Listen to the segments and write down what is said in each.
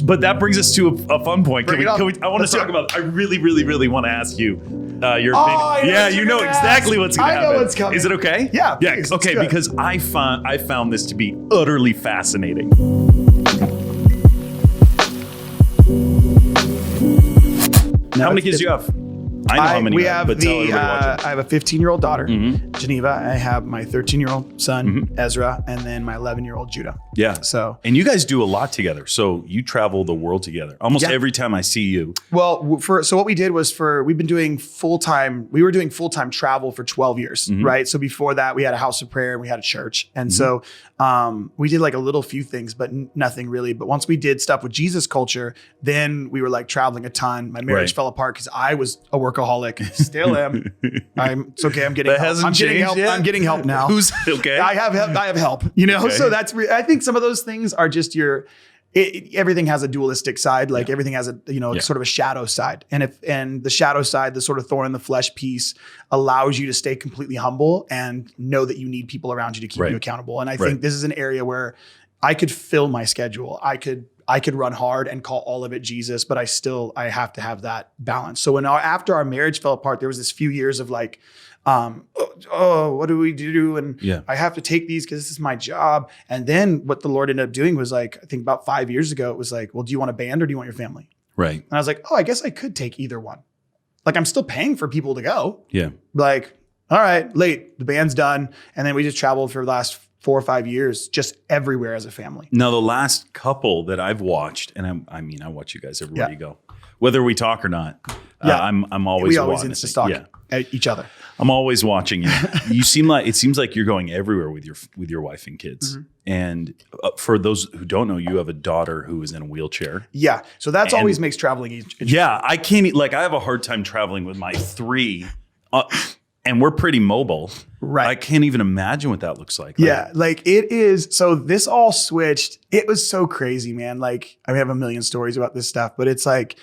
But that brings us to a fun point. I want to talk about, I really, really, really want to ask you your opinion. Yeah, you know exactly what's going to happen. I know what's coming. Is it okay? Yeah. Yeah. Please, okay. Because I found this to be utterly fascinating. How many kids do you have? I know how many we you have, but tell everybody watching. I have a 15-year-old daughter, Geneva. I have my 13-year-old son, Ezra, and then my 11-year-old Judah. Yeah. So, and you guys do a lot together. So you travel the world together almost every time I see you. Well, so what we did was we were doing full-time travel for 12 years, right? So before that, we had a house of prayer and we had a church. And so we did like a little few things, but nothing really. But once we did stuff with Jesus culture, then we were like traveling a ton. My marriage fell apart because I was a workaholic, still am. It's okay. I'm getting help. I'm getting help now. Who's okay? I have help, you know? Okay. So I think some of those things are just everything has a dualistic side. Like everything has a, sort of a shadow side. And the shadow side, the sort of thorn in the flesh piece allows you to stay completely humble and know that you need people around you to keep you accountable. And I think this is an area where I could fill my schedule. I could run hard and call all of it Jesus, but I have to have that balance. So after our marriage fell apart, there was this few years of like, what do we do? And I have to take these because this is my job. And then what the Lord ended up doing was like, I think about 5 years ago, it was like, well, do you want a band or do you want your family? Right. And I was like, I guess I could take either one. Like I'm still paying for people to go. Yeah. Like, all right, the band's done. And then we just traveled for the last 4 or 5 years, just everywhere as a family. Now, the last couple that I've watched, and I watch you guys everywhere you go, whether we talk or not. I'm always. We always Insta-stalk at each other. I'm always watching you. It seems like you're going everywhere with your wife and kids. And for those who don't know, you have a daughter who is in a wheelchair. Yeah, so that's always makes traveling interesting. Yeah, I can't. Like, I have a hard time traveling with my 3. And we're pretty mobile. Right. I can't even imagine what that looks like. Like it is. So this all switched. It was so crazy, man. Like I have a million stories about this stuff, but it's like,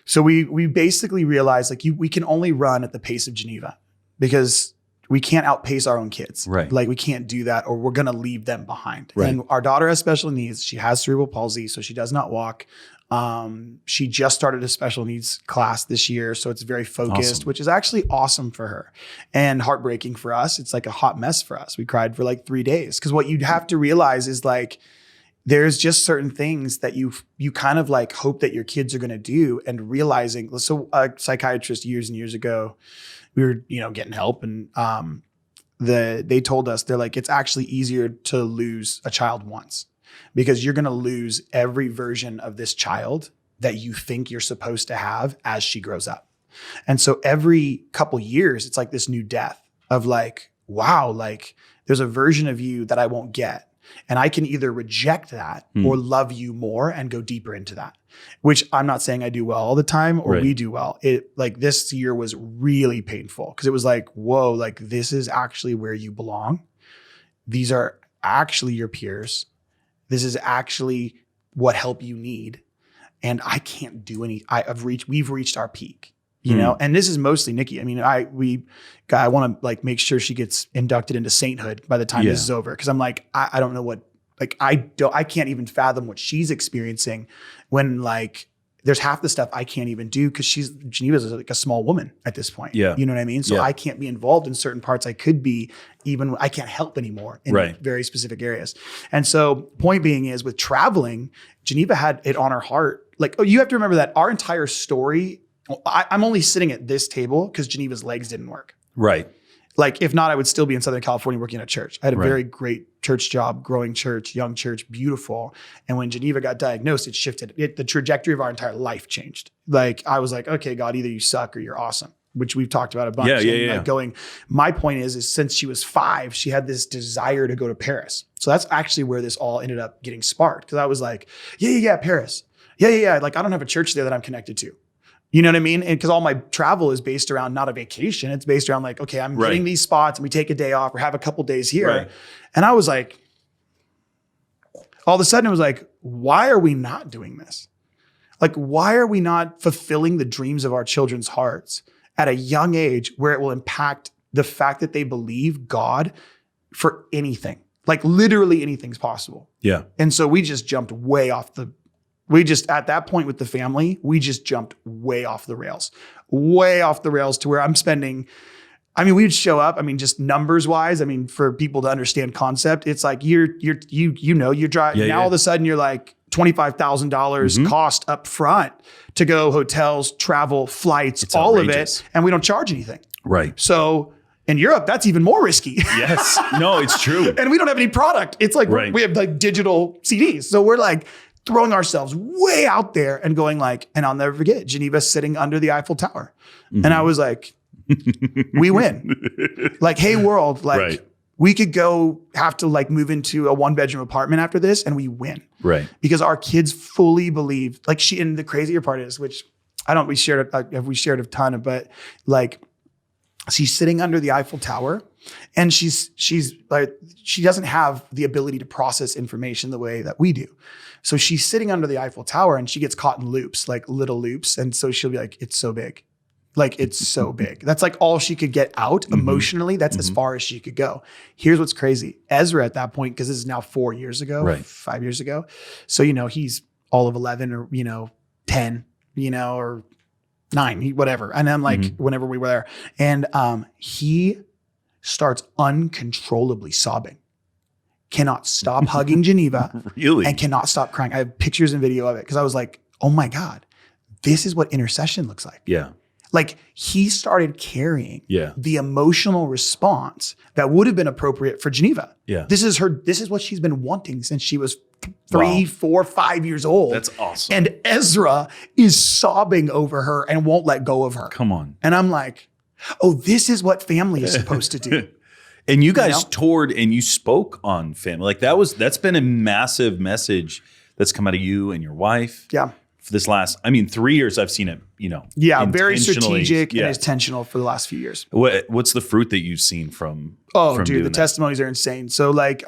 so we basically realized like we can only run at the pace of Geneva because we can't outpace our own kids. Right. Like we can't do that or we're going to leave them behind. Right. And our daughter has special needs. She has cerebral palsy, so she does not walk. She just started a special needs class this year. So it's very focused, which is actually awesome for her and heartbreaking for us. It's like a hot mess for us. We cried for like 3 days. Cause what you'd have to realize is like, there's just certain things that you kind of like hope that your kids are going to do and realizing. So a psychiatrist years and years ago, we were, getting help and, they told us, they're like, it's actually easier to lose a child once. Because you're going to lose every version of this child that you think you're supposed to have as she grows up. And so every couple years, it's like this new death of like, wow, like there's a version of you that I won't get. And I can either reject that or love you more and go deeper into that, which I'm not saying I do well all the time or we do well. It like this year was really painful because it was like, whoa, like this is actually where you belong. These are actually your peers. This is actually what help you need. And I can't do we've reached our peak, and this is mostly Nikki. I mean, I want to like make sure she gets inducted into sainthood by the time this is over. Cause I'm like, I don't know what, like, I can't even fathom what she's experiencing when like, there's half the stuff I can't even do because Geneva's like a small woman at this point. Yeah. You know what I mean? So I can't be involved in certain parts. I could be I can't help anymore in very specific areas. And so point being is with traveling, Geneva had it on her heart. Like, you have to remember that our entire story, I'm only sitting at this table because Geneva's legs didn't work. Right. Like, if not, I would still be in Southern California working at a church. I had a very great church job, growing church, young church, beautiful. And when Geneva got diagnosed, it shifted. The trajectory of our entire life changed. Like, I was like, okay, God, either you suck or you're awesome, which we've talked about a bunch. Like my point is since she was 5, she had this desire to go to Paris. So that's actually where this all ended up getting sparked. Cause I was like, Paris. Yeah. Like, I don't have a church there that I'm connected to. You know what I mean? And because all my travel is based around not a vacation. It's based around like, okay, I'm hitting these spots and we take a day off or have a couple days here. Right. And I was like, all of a sudden it was like, why are we not doing this? Like, why are we not fulfilling the dreams of our children's hearts at a young age where it will impact the fact that they believe God for anything? Like literally anything's possible. Yeah. And so we just jumped way off the We just, at that point with the family, we just jumped way off the rails to where I'm spending, I mean, we would show up, I mean, just numbers wise, I mean, for people to understand concept, it's like you're driving, all of a sudden you're like $25,000 cost up front to go hotels, travel, flights, it's all outrageous. Of it. And we don't charge anything. Right. So in Europe, that's even more risky. Yes. No, it's true. And we don't have any product. It's like, we have like digital CDs. So we're like throwing ourselves way out there and going like, and I'll never forget Geneva sitting under the Eiffel Tower. And I was like, we win. Like, hey world, like we could go have to like move into a 1-bedroom apartment after this and we win. Right. Because our kids fully believe, like and the crazier part is, which we shared a ton of, but like she's sitting under the Eiffel Tower and she's like, she doesn't have the ability to process information the way that we do. So she's sitting under the Eiffel Tower and she gets caught in loops, like little loops. And so she'll be like, it's so big. Like, it's so big. That's like all she could get out emotionally. That's as far as she could go. Here's what's crazy. Ezra at that point, because this is now 5 years ago. So, he's all of 11 or, 10, or 9, whatever. And I'm like, whenever we were there. And he starts uncontrollably sobbing. Cannot stop hugging Geneva. Really? And cannot stop crying. I have pictures and video of it because I was like, oh my God, this is what intercession looks like. Yeah. Like he started carrying the emotional response that would have been appropriate for Geneva. Yeah. This is what she's been wanting since she was 3, 4, 5 years old. That's awesome. And Ezra is sobbing over her and won't let go of her. Come on. And I'm like, oh, this is what family is supposed to do. And you guys toured and you spoke on family. Like that's been a massive message that's come out of you and your wife. Yeah. For this last, 3 years, I've seen it, very strategic and intentional for the last few years. What's the fruit that you've seen from? Oh, dude, the testimonies are insane. So like,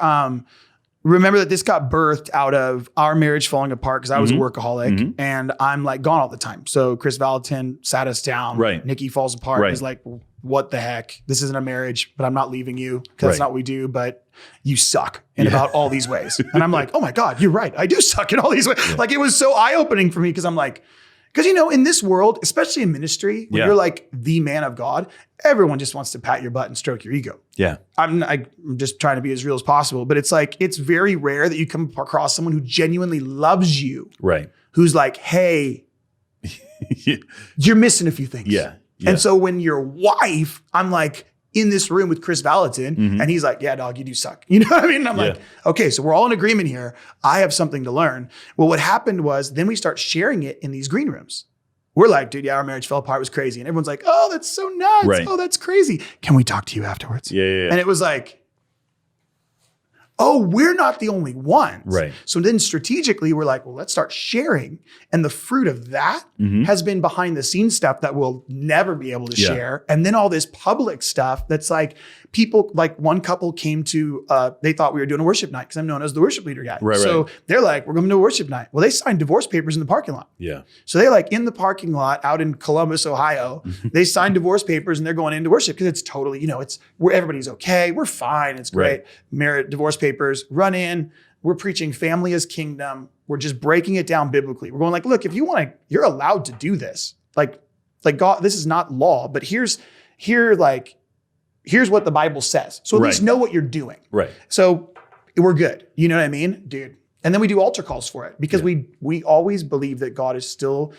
remember that this got birthed out of our marriage falling apart because I was a workaholic and I'm like gone all the time. So Chris Valentin sat us down. Right. Nikki falls apart. Right. Is like, what the heck? This isn't a marriage, but I'm not leaving you because that's not what we do. But you suck in about all these ways. And I'm like, oh my God, you're right. I do suck in all these ways. Yeah. Like it was so eye-opening for me because I'm like, because in this world, especially in ministry, when you're like the man of God, everyone just wants to pat your butt and stroke your ego. Yeah. I'm just trying to be as real as possible. But it's like, it's very rare that you come across someone who genuinely loves you. Right. Who's like, hey, you're missing a few things. Yeah. And so when your wife, I'm like in this room with Chris Valentin and he's like, yeah, dog, you do suck. You know what I mean? And I'm like, okay, so we're all in agreement here. I have something to learn. Well, what happened was then we start sharing it in these green rooms. We're like, dude, our marriage fell apart. It was crazy. And everyone's like, oh, that's so nuts. Right. Oh, that's crazy. Can we talk to you afterwards? Yeah. And it was like, oh, we're not the only ones. Right. So then strategically, we're like, well, let's start sharing. And the fruit of that has been behind the scenes stuff that we'll never be able to share. And then all this public stuff that's like people, like one couple came to, they thought we were doing a worship night because I'm known as the worship leader guy. Right, so they're like, we're going to do a worship night. Well, they signed divorce papers in the parking lot. Yeah. So they like in the parking lot out in Columbus, Ohio, they signed divorce papers and they're going into worship because it's totally, it's where everybody's okay. We're fine. It's great. Marriage, divorce papers, run in. We're preaching family as kingdom. We're just breaking it down biblically. We're going like, look, if you want to, you're allowed to do this. Like God, this is not law, but here's what the Bible says. So at least know what you're doing. Right. So we're good. You know what I mean, dude? And then we do altar calls for it because we always believe that God is still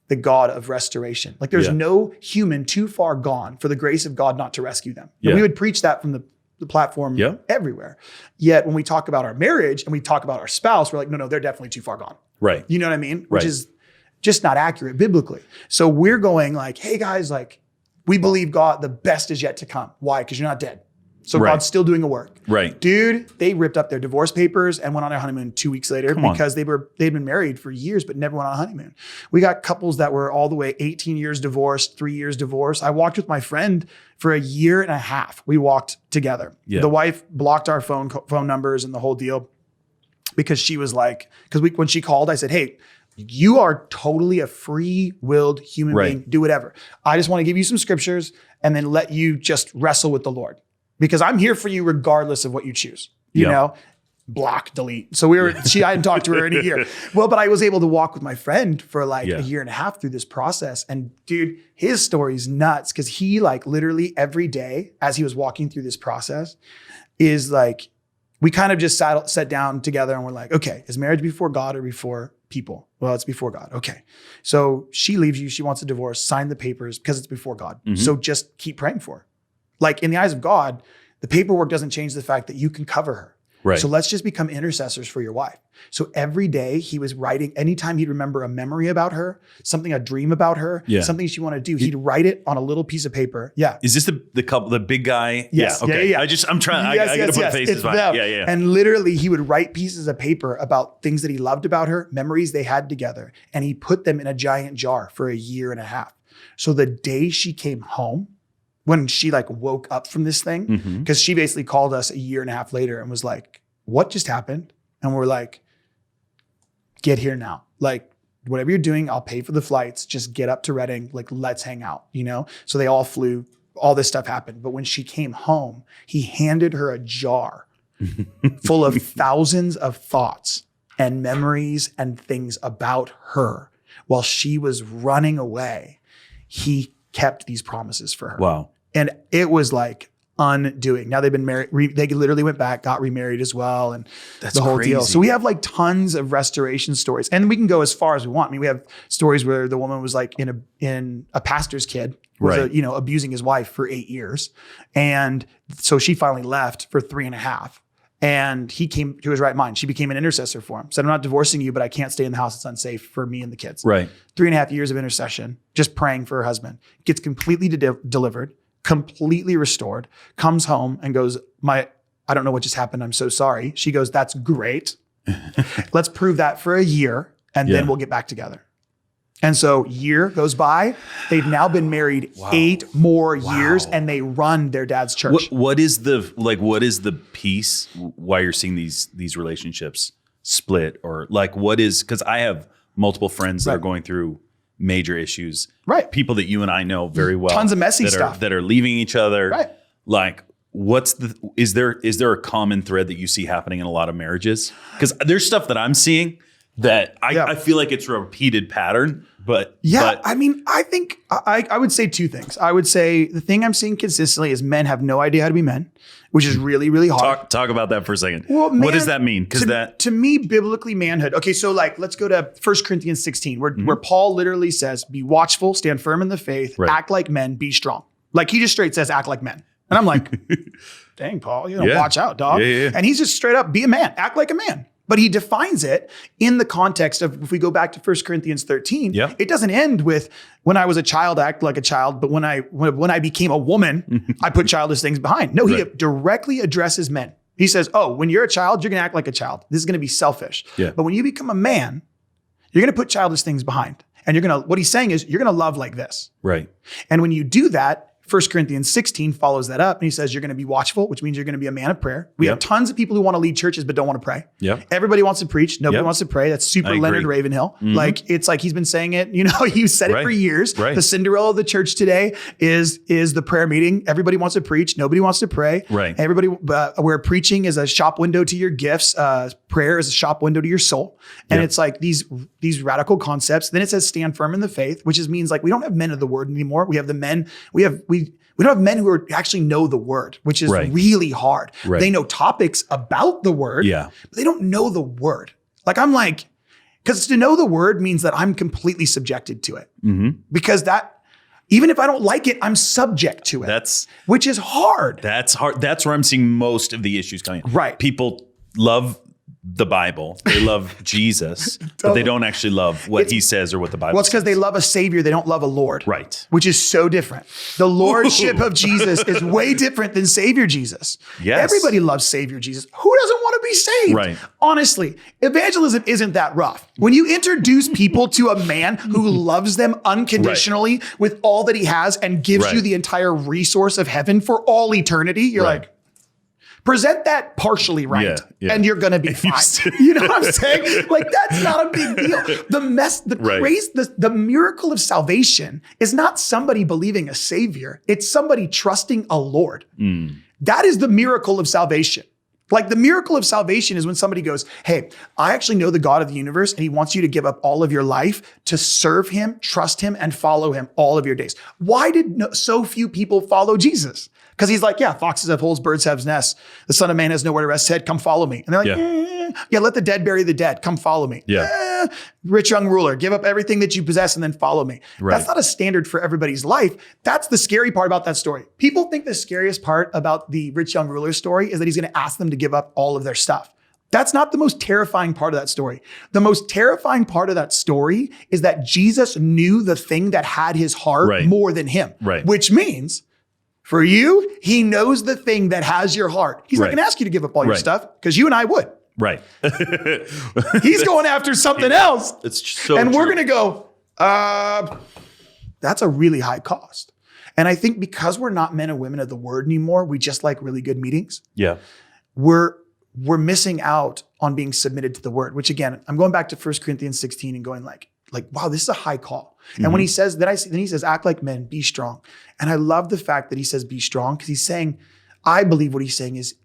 the God of restoration. Like there's no human too far gone for the grace of God not to rescue them. And we would preach that from the platform everywhere. Yet when we talk about our marriage and we talk about our spouse, we're like, no, they're definitely too far gone. Right. You know what I mean? Which is just not accurate biblically. So we're going like, hey guys, like we believe God, the best is yet to come. Why? Because you're not dead. So God's still doing a work. Right. Dude, they ripped up their divorce papers and went on their honeymoon 2 weeks later because they'd been married for years, but never went on a honeymoon. We got couples that were all the way 18 years divorced, 3 years divorced. I walked with my friend for 1.5 years. We walked together. Yeah. The wife blocked our phone numbers and the whole deal because she was like, when she called, I said, hey, you are totally a free-willed human being. Do whatever. I just want to give you some scriptures and then let you just wrestle with the Lord. Because I'm here for you regardless of what you choose. You know, block, delete. So I hadn't talked to her in a year. Well, but I was able to walk with my friend for like a year and a half through this process. And dude, his story's nuts because he like literally every day as he was walking through this process is like, we kind of just sat down together and we're like, okay, is marriage before God or before people? Well, it's before God. Okay. So she leaves you. She wants a divorce. Sign the papers because it's before God. So just keep praying for her. Like in the eyes of God, the paperwork doesn't change the fact that you can cover her. Right. So let's just become intercessors for your wife. So every day he was writing, anytime he'd remember a memory about her, a dream about her, something she wanted to do, he'd write it on a little piece of paper. Yeah. Is this the couple, the big guy? Yes. Yeah. Okay. Yeah. I'm trying, I gotta put faces on. Yeah. And literally he would write pieces of paper about things that he loved about her, memories they had together. And he put them in a giant jar for a year and a half. So the day she came home, when she like woke up from this thing, because she basically called us a year and a half later and was like, what just happened? And we're like, get here now. Like, whatever you're doing, I'll pay for the flights. Just get up to Reading. Like, let's hang out, you know? So they all flew. All this stuff happened. But when she came home, he handed her a jar full of thousands of thoughts and memories and things about her. While she was running away, he kept these promises for her. Wow. And it was like undoing. Now they've been married. They literally went back, got remarried as well. And that's the whole crazy. deal. So we have like tons of restoration stories, and we can go as far as we want. I mean, we have stories where the woman was like in a pastor's kid was abusing his wife for 8 years. And so she finally left for 3.5. And he came to his right mind. She became an intercessor for him. Said, I'm not divorcing you, but I can't stay in the house. It's unsafe for me and the kids. Right. 3.5 years of intercession, just praying for her husband. Gets completely delivered, completely restored, comes home and goes, I don't know what just happened. I'm so sorry. She goes, that's great. Let's prove that for a year and then we'll get back together. And so year goes by. They've now been married 8 more years and they run their dad's church. What is the piece why you're seeing these relationships split, or like because I have multiple friends that are going through major issues. Right. People that you and I know very well. Tons of messy stuff. That are leaving each other. Right. Like is there a common thread that you see happening in a lot of marriages? Because there's stuff that I'm seeing that I feel like it's a repeated pattern. But I mean, I think I would say 2 things. I would say the thing I'm seeing consistently is men have no idea how to be men, which is really, really hard. Talk about that for a second. Well, what does that mean? Because to me, biblically, manhood. Okay, so like let's go to 1 Corinthians 16, where Paul literally says, "Be watchful, stand firm in the faith, act like men, be strong." Like he just straight says, "Act like men," and I'm like, "Dang, Paul, watch out, dog." Yeah. And he's just straight up, "Be a man, act like a man." But he defines it in the context of, if we go back to 1 Corinthians 13, it doesn't end with, when I was a child, I act like a child, but when I became a woman, I put childish things behind. No, he directly addresses men. He says, when you're a child, you're going to act like a child. This is going to be selfish. Yeah. But when you become a man, you're going to put childish things behind. And what he's saying is, you're going to love like this. Right. And when you do that, 1 Corinthians 16 follows that up, and he says you're going to be watchful, which means you're going to be a man of prayer. We have tons of people who want to lead churches but don't want to pray. Yep. Everybody wants to preach. Nobody wants to pray. That's super Leonard Ravenhill. Like, it's like he's been saying it. He said it for years. Right. The Cinderella of the church today is the prayer meeting. Everybody wants to preach. Nobody wants to pray. Right. Everybody, where preaching is a shop window to your gifts, prayer is a shop window to your soul. And it's like these radical concepts. Then it says stand firm in the faith, which means like we don't have men of the word anymore. We have the men. We don't have men who actually know the word, which is really hard. Right. They know topics about the word, but they don't know the word. Like because to know the word means that I'm completely subjected to it. Because even if I don't like it, I'm subject to it. Which is hard. That's hard. That's where I'm seeing most of the issues coming. Right. People love the Bible. They love Jesus, but they don't actually love what he says or what the Bible says. Well, it's because they love a savior. They don't love a Lord. Right. Which is so different. The lordship of Jesus is way different than Savior Jesus. Yes. Everybody loves Savior Jesus. Who doesn't want to be saved? Right. Honestly, evangelism isn't that rough. When you introduce people to a man who loves them unconditionally with all that he has and gives you the entire resource of heaven for all eternity, you're like, present that partially and you're going to be fine. You know what I'm saying? Like, that's not a big deal. The miracle of salvation is not somebody believing a savior. It's somebody trusting a Lord. That is the miracle of salvation. Like the miracle of salvation is when somebody goes, hey, I actually know the God of the universe and he wants you to give up all of your life to serve him, trust him, and follow him all of your days. Why did so few people follow Jesus? Because he's like, yeah, foxes have holes, birds have nests. The Son of Man has nowhere to rest his head. Come follow me. And they're like, yeah, let the dead bury the dead. Come follow me. Yeah. Rich young ruler, give up everything that you possess and then follow me. Right. That's not a standard for everybody's life. That's the scary part about that story. People think the scariest part about the rich young ruler story is that he's going to ask them to give up all of their stuff. That's not the most terrifying part of that story. The most terrifying part of that story is that Jesus knew the thing that had his heart more than him, which means for you, he knows the thing that has your heart. He's not going to ask you to give up all your stuff because you and I would. Right. He's going after something else. It's so and true. We're going to go, that's a really high cost. And I think because we're not men and women of the word anymore, we just like really good meetings. Yeah. We're missing out on being submitted to the word, which again, I'm going back to 1 Corinthians 16 and going like, wow, this is a high call. And when he says, then he says, act like men, be strong. And I love the fact that he says, be strong, because he's saying, I believe what he's saying is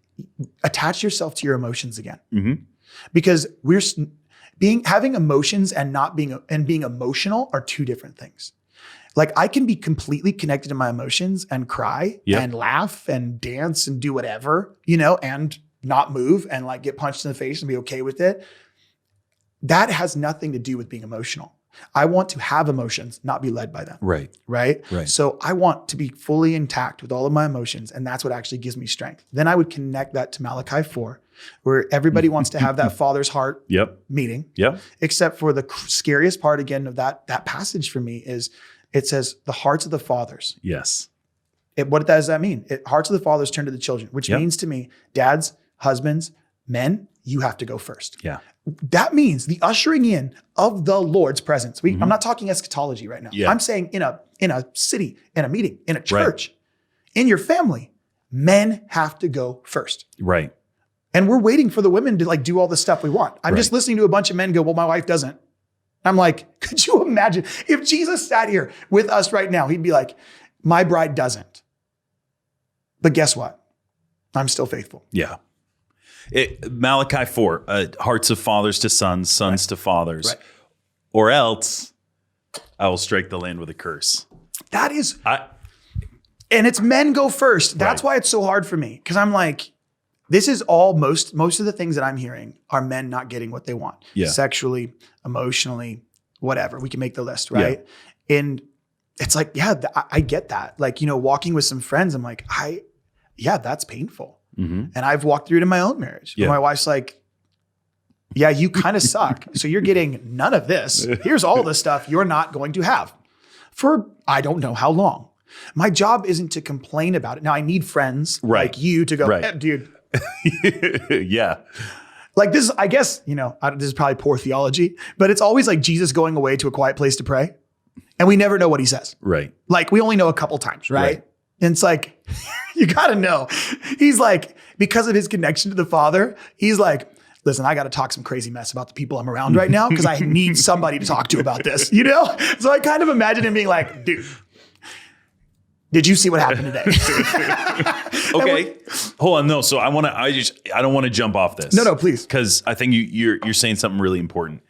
attach yourself to your emotions again. Because having emotions and being emotional are two different things. Like I can be completely connected to my emotions and cry and laugh and dance and do whatever, and not move and like get punched in the face and be okay with it. That has nothing to do with being emotional. I want to have emotions, not be led by them. Right. So I want to be fully intact with all of my emotions. And that's what actually gives me strength. Then I would connect that to Malachi 4, where everybody wants to have that father's heart meeting. Except for the scariest part again of that passage for me is it says the hearts of the fathers. Yes. What does that mean? Hearts of the fathers turn to the children, which means to me, dads, husbands, men, you have to go first. Yeah. That means the ushering in of the Lord's presence. I'm not talking eschatology right now. I'm saying in a city, in a meeting, in a church, in your family, men have to go first. Right. And we're waiting for the women to like do all the stuff we want. I'm just listening to a bunch of men go, well, my wife doesn't. I'm like, could you imagine if Jesus sat here with us right now, he'd be like, my bride doesn't. But guess what? I'm still faithful. Yeah. Malachi 4, hearts of fathers to sons, sons to fathers, or else I will strike the land with a curse. That is, and it's men go first. That's why it's so hard for me. Because I'm like, this is all most of the things that I'm hearing are men not getting what they want. Sexually, emotionally, whatever. We can make the list, right? And it's like, I get that. Like, walking with some friends, I'm like, that's painful. And I've walked through it in my own marriage. My wife's like, yeah, you kind of suck. So you're getting none of this. Here's all the stuff you're not going to have for I don't know how long. My job isn't to complain about it. Now I need friends like you to go, dude. Like this, I guess, this is probably poor theology, but it's always like Jesus going away to a quiet place to pray. And we never know what he says. Right. Like we only know a couple times, right? And it's like, you got to know. He's like, because of his connection to the Father, he's like, listen, I got to talk some crazy mess about the people I'm around right now because I need somebody to talk to about this, So I kind of imagine him being like, dude, did you see what happened today? Okay. Hold on. No. So I don't want to jump off this. No, please. Because I think you're saying something really important.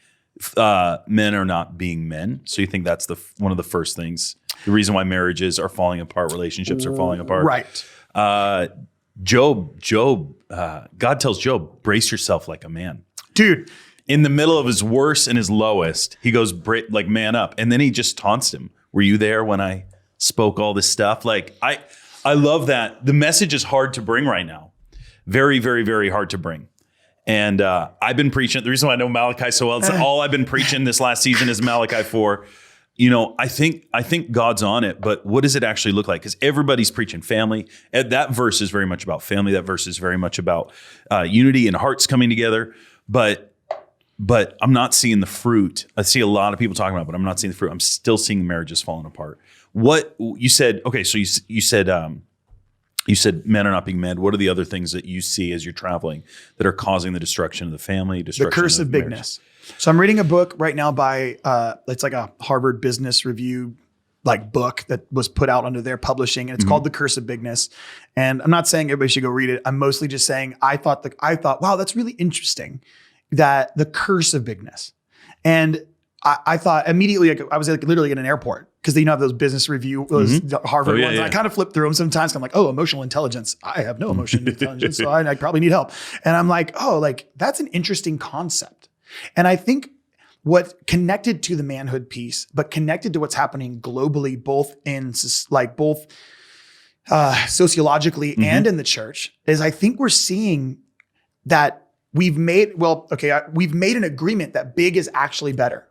Men are not being men. So you think that's one of the first things, the reason why marriages are falling apart, relationships are falling apart. Right. God tells Job, brace yourself like a man. Dude. In the middle of his worst and his lowest, he goes like man up. And then he just taunts him. Were you there when I spoke all this stuff? Like I love that. The message is hard to bring right now. Very, very, very hard to bring. And I've been preaching. The reason why I know Malachi so well is all I've been preaching this last season is Malachi 4. I think God's on it, but what does it actually look like? Because everybody's preaching family. And that verse is very much about family. That verse is very much about unity and hearts coming together. But I'm not seeing the fruit. I see a lot of people talking about it, but I'm not seeing the fruit. I'm still seeing marriages falling apart. What you said? Okay, so you said men are not being men. What are the other things that you see as you're traveling that are causing the destruction of the family, the curse of bigness? So I'm reading a book right now by, it's like a Harvard Business Review like book that was put out under their publishing, and it's called The Curse of Bigness. And I'm not saying everybody should go read it. I'm mostly just saying I thought, wow, that's really interesting, that the curse of bigness. And I thought immediately, like, I was like literally in an airport, because you have those business review, those Harvard ones. And I kind of flip through them sometimes. I'm like, oh, emotional intelligence. I have no emotional intelligence, so I probably need help. And I'm like, oh, like that's an interesting concept. And I think what connected to the manhood piece, but connected to what's happening globally, both sociologically and in the church, is I think we're seeing that we've made an agreement that big is actually better.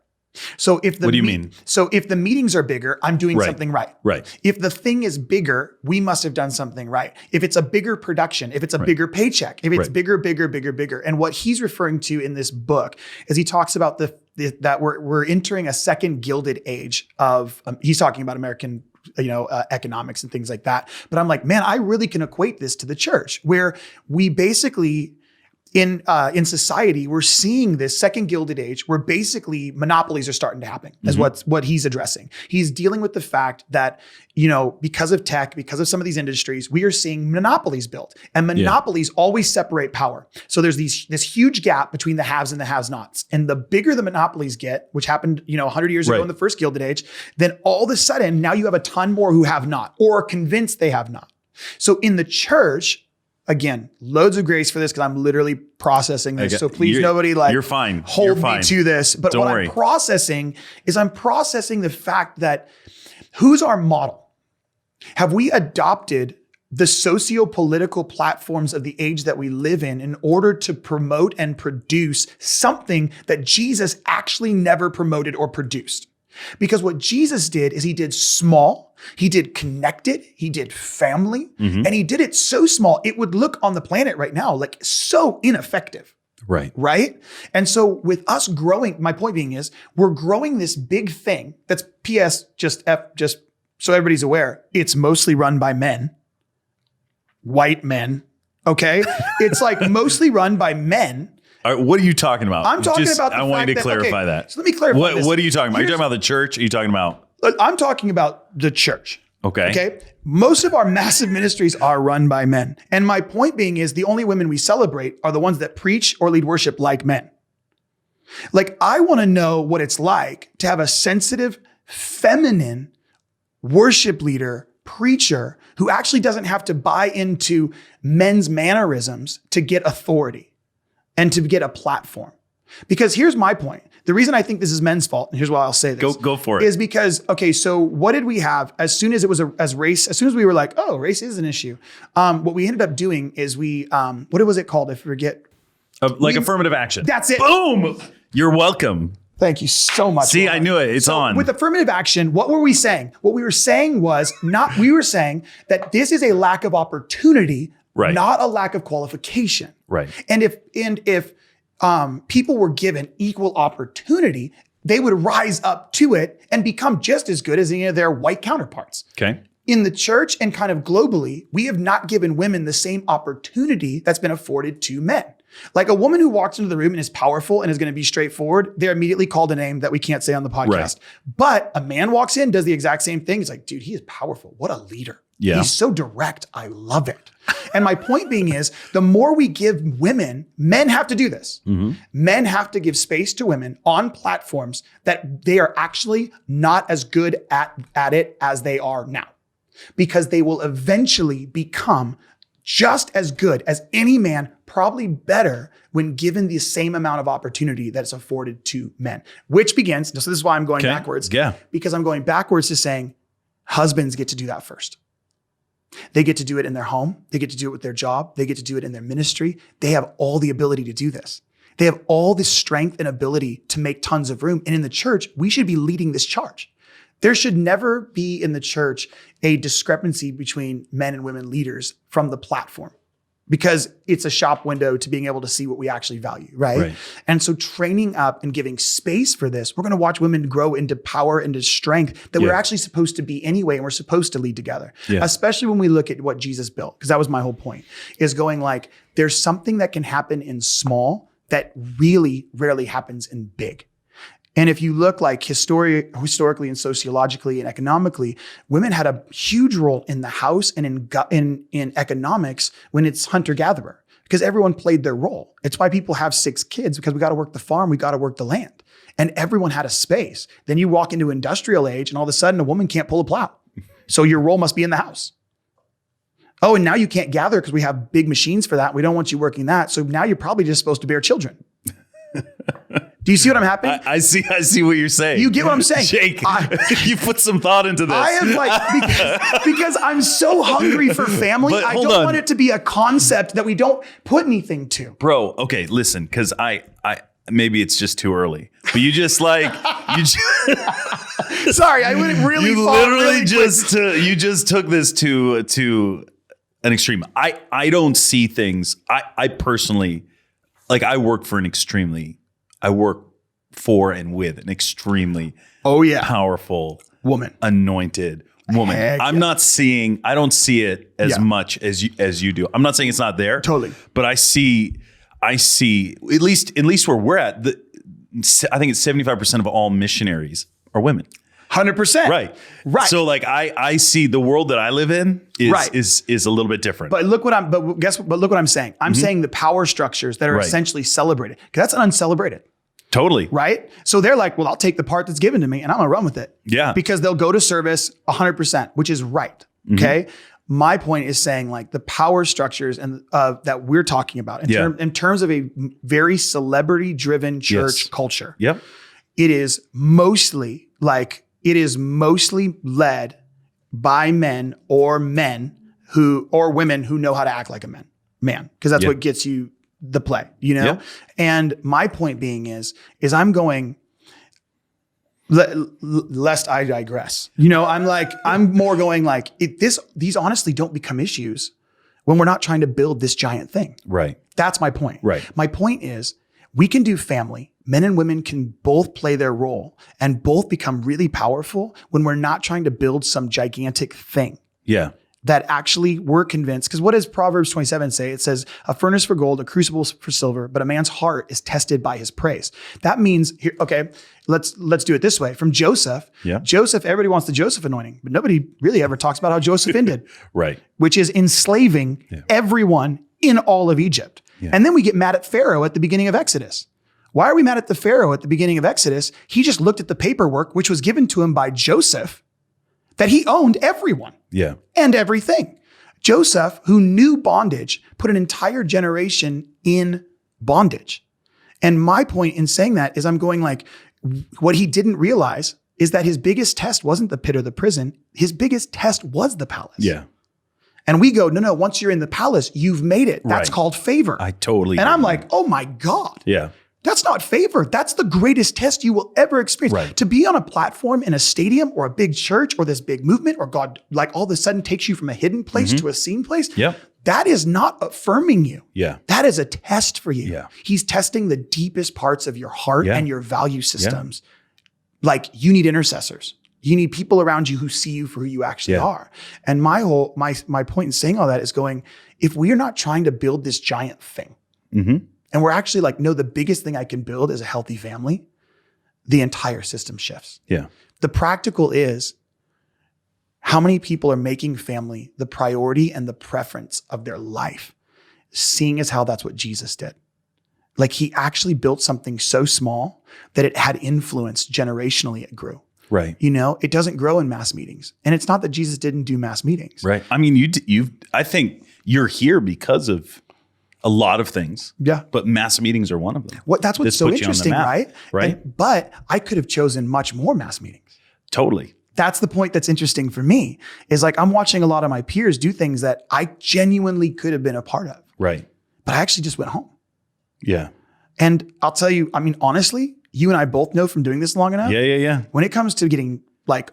So if the what do you mean? So if the meetings are bigger, I'm doing something right. Right. If the thing is bigger, we must have done something right. If it's a bigger production, if it's a bigger paycheck, if it's bigger. And what he's referring to in this book is he talks about that we're entering a second gilded age of. He's talking about American economics and things like that. But I'm like, man, I really can equate this to the church, where we basically. In society, we're seeing this second gilded age where basically monopolies are starting to happen, is what he's addressing. He's dealing with the fact that, because of tech, because of some of these industries, we are seeing monopolies built, and monopolies always separate power. So there's this huge gap between the haves and the have-nots. And the bigger the monopolies get, which happened, 100 years ago in the first gilded age, then all of a sudden now you have a ton more who have not, or are convinced they have not. So in the church, again, loads of grace for this, because I'm literally processing this. So please, nobody you're fine. Hold me to this. But what I'm processing is the fact that who's our model? Have we adopted the socio-political platforms of the age that we live in order to promote and produce something that Jesus actually never promoted or produced? Because what Jesus did is he did small, he did connected, he did family, and he did it so small, it would look on the planet right now like so ineffective. Right? And so with us growing, my point being is we're growing this big thing that's just so everybody's aware, it's mostly run by men, white men, okay? It's like mostly run by men. What are you talking about? I'm talking about the I want you to clarify that. So let me clarify this. What are you talking about? Are you talking about the church? Are you talking about? I'm talking about the church. Okay. Most of our massive ministries are run by men. And my point being is the only women we celebrate are the ones that preach or lead worship like men. Like, I want to know what it's like to have a sensitive, feminine worship leader, preacher, who actually doesn't have to buy into men's mannerisms to get authority and to get a platform. Because here's my point. The reason I think this is men's fault, and here's why I'll say this. Go for it. Is because, so what did we have as soon as it was as soon as we were like, oh, race is an issue. What we ended up doing is what was it called? I forget. Affirmative action. That's it. Boom. You're welcome. Thank you so much. See, I knew it. It's on. With affirmative action, what were we saying? What we were saying was we were saying that this is a lack of opportunity, not a lack of qualification. Right. And if people were given equal opportunity, they would rise up to it and become just as good as any of their white counterparts. Okay. In the church and kind of globally, we have not given women the same opportunity that's been afforded to men. Like, a woman who walks into the room and is powerful and is going to be straightforward, they're immediately called a name that we can't say on the podcast. Right. But a man walks in, does the exact same thing. It's like, dude, he is powerful. What a leader. Yeah. He's so direct. I love it. And my point being is, the more we give women, men have to do this. Men have to give space to women on platforms that they are actually not as good at it as they are now. Because they will eventually become just as good as any man, probably better, when given the same amount of opportunity that is afforded to men. Which begins, so this is why I'm going backwards. Yeah. Because I'm going backwards to saying husbands get to do that first. They get to do it in their home. They get to do it with their job. They get to do it in their ministry. They have all the ability to do this. They have all this strength and ability to make tons of room. And in the church, we should be leading this charge. There should never be in the church a discrepancy between men and women leaders from the platform, because it's a shop window to being able to see what we actually value, right? And so training up and giving space for this, we're going to watch women grow into power, into strength that we're actually supposed to be anyway, and we're supposed to lead together, especially when we look at what Jesus built, because that was my whole point, is going like, there's something that can happen in small that really rarely happens in big. And if you look like historically and sociologically and economically, women had a huge role in the house and in economics when it's hunter-gatherer, because everyone played their role. It's why people have 6 kids, because we got to work the farm, we got to work the land. And everyone had a space. Then you walk into industrial age and all of a sudden a woman can't pull a plow. So your role must be in the house. Oh, and now you can't gather because we have big machines for that. We don't want you working that. So now you're probably just supposed to bear children. Do you see what I'm happening? I see what you're saying. You get what I'm saying? Jake, you put some thought into this. I am because I'm so hungry for family. I don't want it to be a concept that we don't put anything to. Bro, okay, listen, because I maybe it's just too early, but you just like, sorry, I went really you far. Literally you just took this to an extreme. I don't see things. I personally, like, I work for and with an extremely powerful woman, anointed woman. Heck I don't see it as much as you do. I'm not saying it's not there. Totally. But I see at least where we're at, I think it's 75% of all missionaries are women. 100%. Right. So like I see the world that I live in is a little bit different. But look what I'm saying. I'm saying the power structures that are essentially celebrated, because that's uncelebrated. Totally. Right. So they're like, well, I'll take the part that's given to me and I'm going to run with it. Yeah. Because they'll go to service 100%, which is right. Okay. My point is saying, like, the power structures and that we're talking about in terms of a very celebrity driven church culture. Yep. It is mostly led by men or women who know how to act like a man. Because that's what gets you the play, you know? Yeah. And my point being is I'm going, lest I digress, you know, I'm more going like, these honestly don't become issues when we're not trying to build this giant thing. Right. That's my point. Right. My point is, we can do family. Men and women can both play their role and both become really powerful when we're not trying to build some gigantic thing. Yeah. That actually we're convinced. Because what does Proverbs 27 say? It says, a furnace for gold, a crucible for silver, but a man's heart is tested by his praise. That means, let's do it this way. From Joseph, everybody wants the Joseph anointing, but nobody really ever talks about how Joseph ended. Right. Which is enslaving everyone in all of Egypt. Yeah. And then we get mad at Pharaoh at the beginning of Exodus. Why are we mad at the Pharaoh at the beginning of Exodus? He just looked at the paperwork, which was given to him by Joseph, that he owned everyone and everything. Joseph, who knew bondage, put an entire generation in bondage. And my point in saying that is I'm going like, what he didn't realize is that his biggest test wasn't the pit or the prison. His biggest test was the palace. Yeah. And we go, no, once you're in the palace, you've made it. That's called favor. I totally And I'm like, oh my God. Yeah. That's not favor. That's the greatest test you will ever experience. Right. To be on a platform in a stadium or a big church or this big movement, or God like all of a sudden takes you from a hidden place to a seen place. Yeah. That is not affirming you. Yeah. That is a test for you. Yeah. He's testing the deepest parts of your heart and your value systems. Yeah. Like, you need intercessors. You need people around you who see you for who you actually are. And my point in saying all that is going, if we are not trying to build this giant thing, and we're actually like, no, the biggest thing I can build is a healthy family, the entire system shifts. Yeah. The practical is, how many people are making family the priority and the preference of their life, seeing as how that's what Jesus did. Like, he actually built something so small that it had influence generationally. It grew. Right. You know, it doesn't grow in mass meetings. And it's not that Jesus didn't do mass meetings. Right. I mean, I think you're here because of a lot of things. Yeah. But mass meetings are one of them. That's what's so interesting, right? Right. But I could have chosen much more mass meetings. Totally. That's the point that's interesting for me, is like, I'm watching a lot of my peers do things that I genuinely could have been a part of. Right. But I actually just went home. Yeah. And I'll tell you, I mean, honestly, you and I both know from doing this long enough. Yeah. When it comes to getting like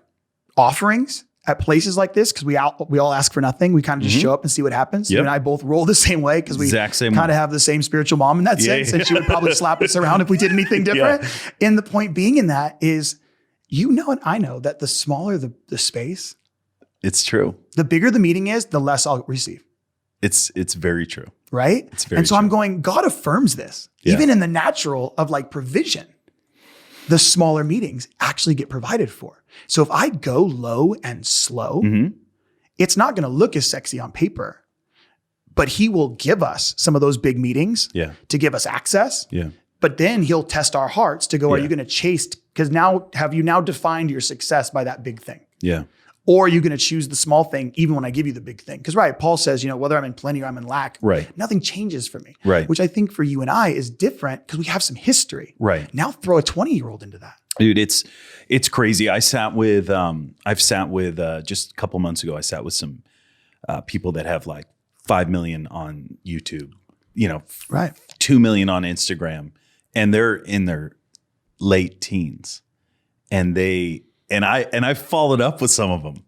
offerings at places like this, because we all ask for nothing. We kind of just show up and see what happens. Yep. You and I both roll the same way because we kind of have the same spiritual mom in that sense. And she would probably slap us around if we did anything different. Yeah. And the point being in that is, you know, and I know that the smaller the space, it's true. The bigger the meeting is, the less I'll receive. It's very true. Right? It's very true. I'm going, God affirms this, even in the natural of like provision. the smaller meetings actually get provided for. So if I go low and slow, it's not going to look as sexy on paper, but he will give us some of those big meetings to give us access. But then he'll test our hearts to go, are you going to chase? Because now, have you now defined your success by that big thing? Or are you going to choose the small thing even when I give you the big thing? Because Paul says, whether I'm in plenty or I'm in lack, nothing changes for me. Which I think for you and I is different because we have some history. Now throw a 20-year-old into that. Dude, it's crazy. I've sat with just a couple months ago, I sat with some people that have like 5 million on YouTube, 2 million on Instagram, and they're in their late teens. And I've followed up with some of them.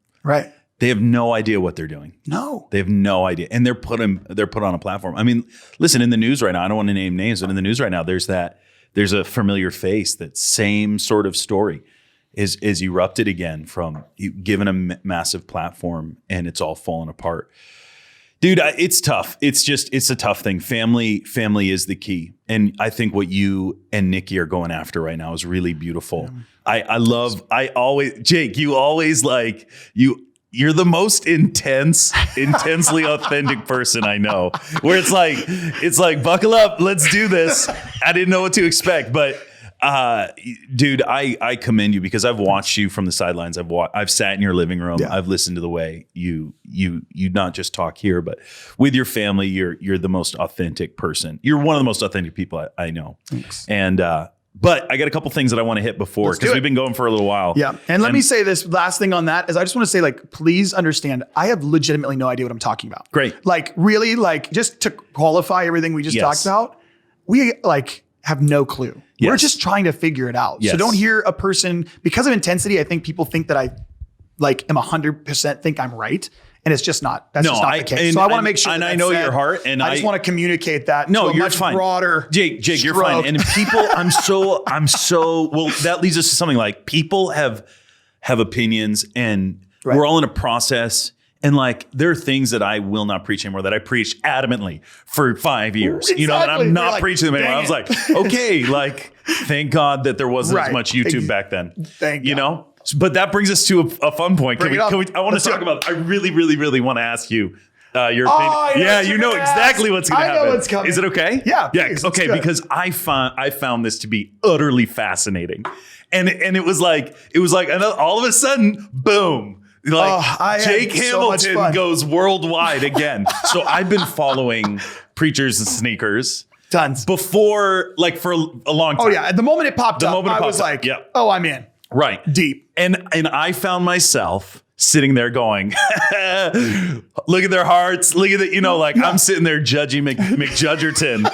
They have no idea what they're doing. They have no idea. And they're put on a platform. I mean, listen, in the news right now, I don't want to name names, but in the news right now, there's a familiar face that same sort of story is erupted again from given a massive platform, and it's all fallen apart. Dude, it's tough. It's a tough thing. Family is the key. And I think what you and Nikki are going after right now is really beautiful. Jake, you always you're the most intensely authentic person I know, where it's like, buckle up, let's do this. I didn't know what to expect, but dude, I commend you because I've watched you from the sidelines. I've sat in your living room. I've listened to the way you not just talk here, but with your family, you're the most authentic person. You're one of the most authentic people I know. Thanks. And, but I got a couple things that I want to hit before because we've been going for a little while. And let me say this last thing on that is I just want to say, please understand, I have legitimately no idea what I'm talking about. Great. Really, just to qualify everything we just talked about, we have no clue. We're just trying to figure it out. So don't hear a person, because of intensity, I think people think that I am 100% think I'm right. And it's just not. That's just not the case. So I want to make sure. And I know your heart. And I just want to communicate that. No, to a you're much fine. Broader. Jake, you're fine. And people, I'm so. Well, that leads us to something like people have opinions, and we're all in a process. And there are things that I will not preach anymore that I preached adamantly for 5 years. Exactly. That I'm not preaching them anymore. I was like, okay, thank God that there wasn't as much YouTube back then. Thank God. But that brings us to a fun point. I want to talk about. I really, really, really want to ask you your opinion. You know exactly what's going to happen. I know what's coming. Is it okay? Yeah. Okay. Because I found this to be utterly fascinating, and it was like all of a sudden, boom. Jake Hamilton goes worldwide again. So I've been following Preachers and Sneakers. Tons. Before, for a long time. Oh yeah. The moment it popped up, I was like, oh, I'm in. Right. Deep. And I found myself sitting there going, look at their hearts. Look at it. I'm sitting there judging McJudgerton.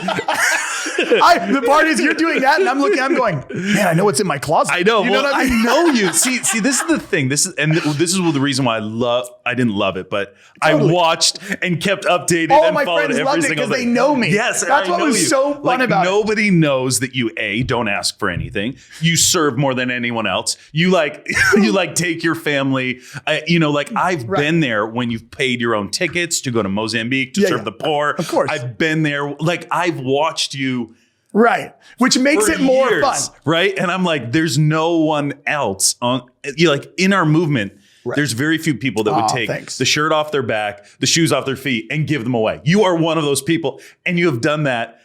The part is you're doing that and I'm going, man, I know what's in my closet. I know. You know what I mean? I know you. See, this is the thing. This is the reason why I didn't love it, but totally. I watched and kept updated and my followed friends every loved it single because day. they know me. Yes. That's what was so fun about it. Nobody knows that you don't ask for anything. You serve more than anyone else. You take your family. I've been there when you've paid your own tickets to go to Mozambique to serve the poor. Of course. I've been there. I've watched you. Right. Which makes it more fun. Right. And I'm like, there's no one else in our movement. Right. There's very few people that would take the shirt off their back, the shoes off their feet, and give them away. You are one of those people, and you have done that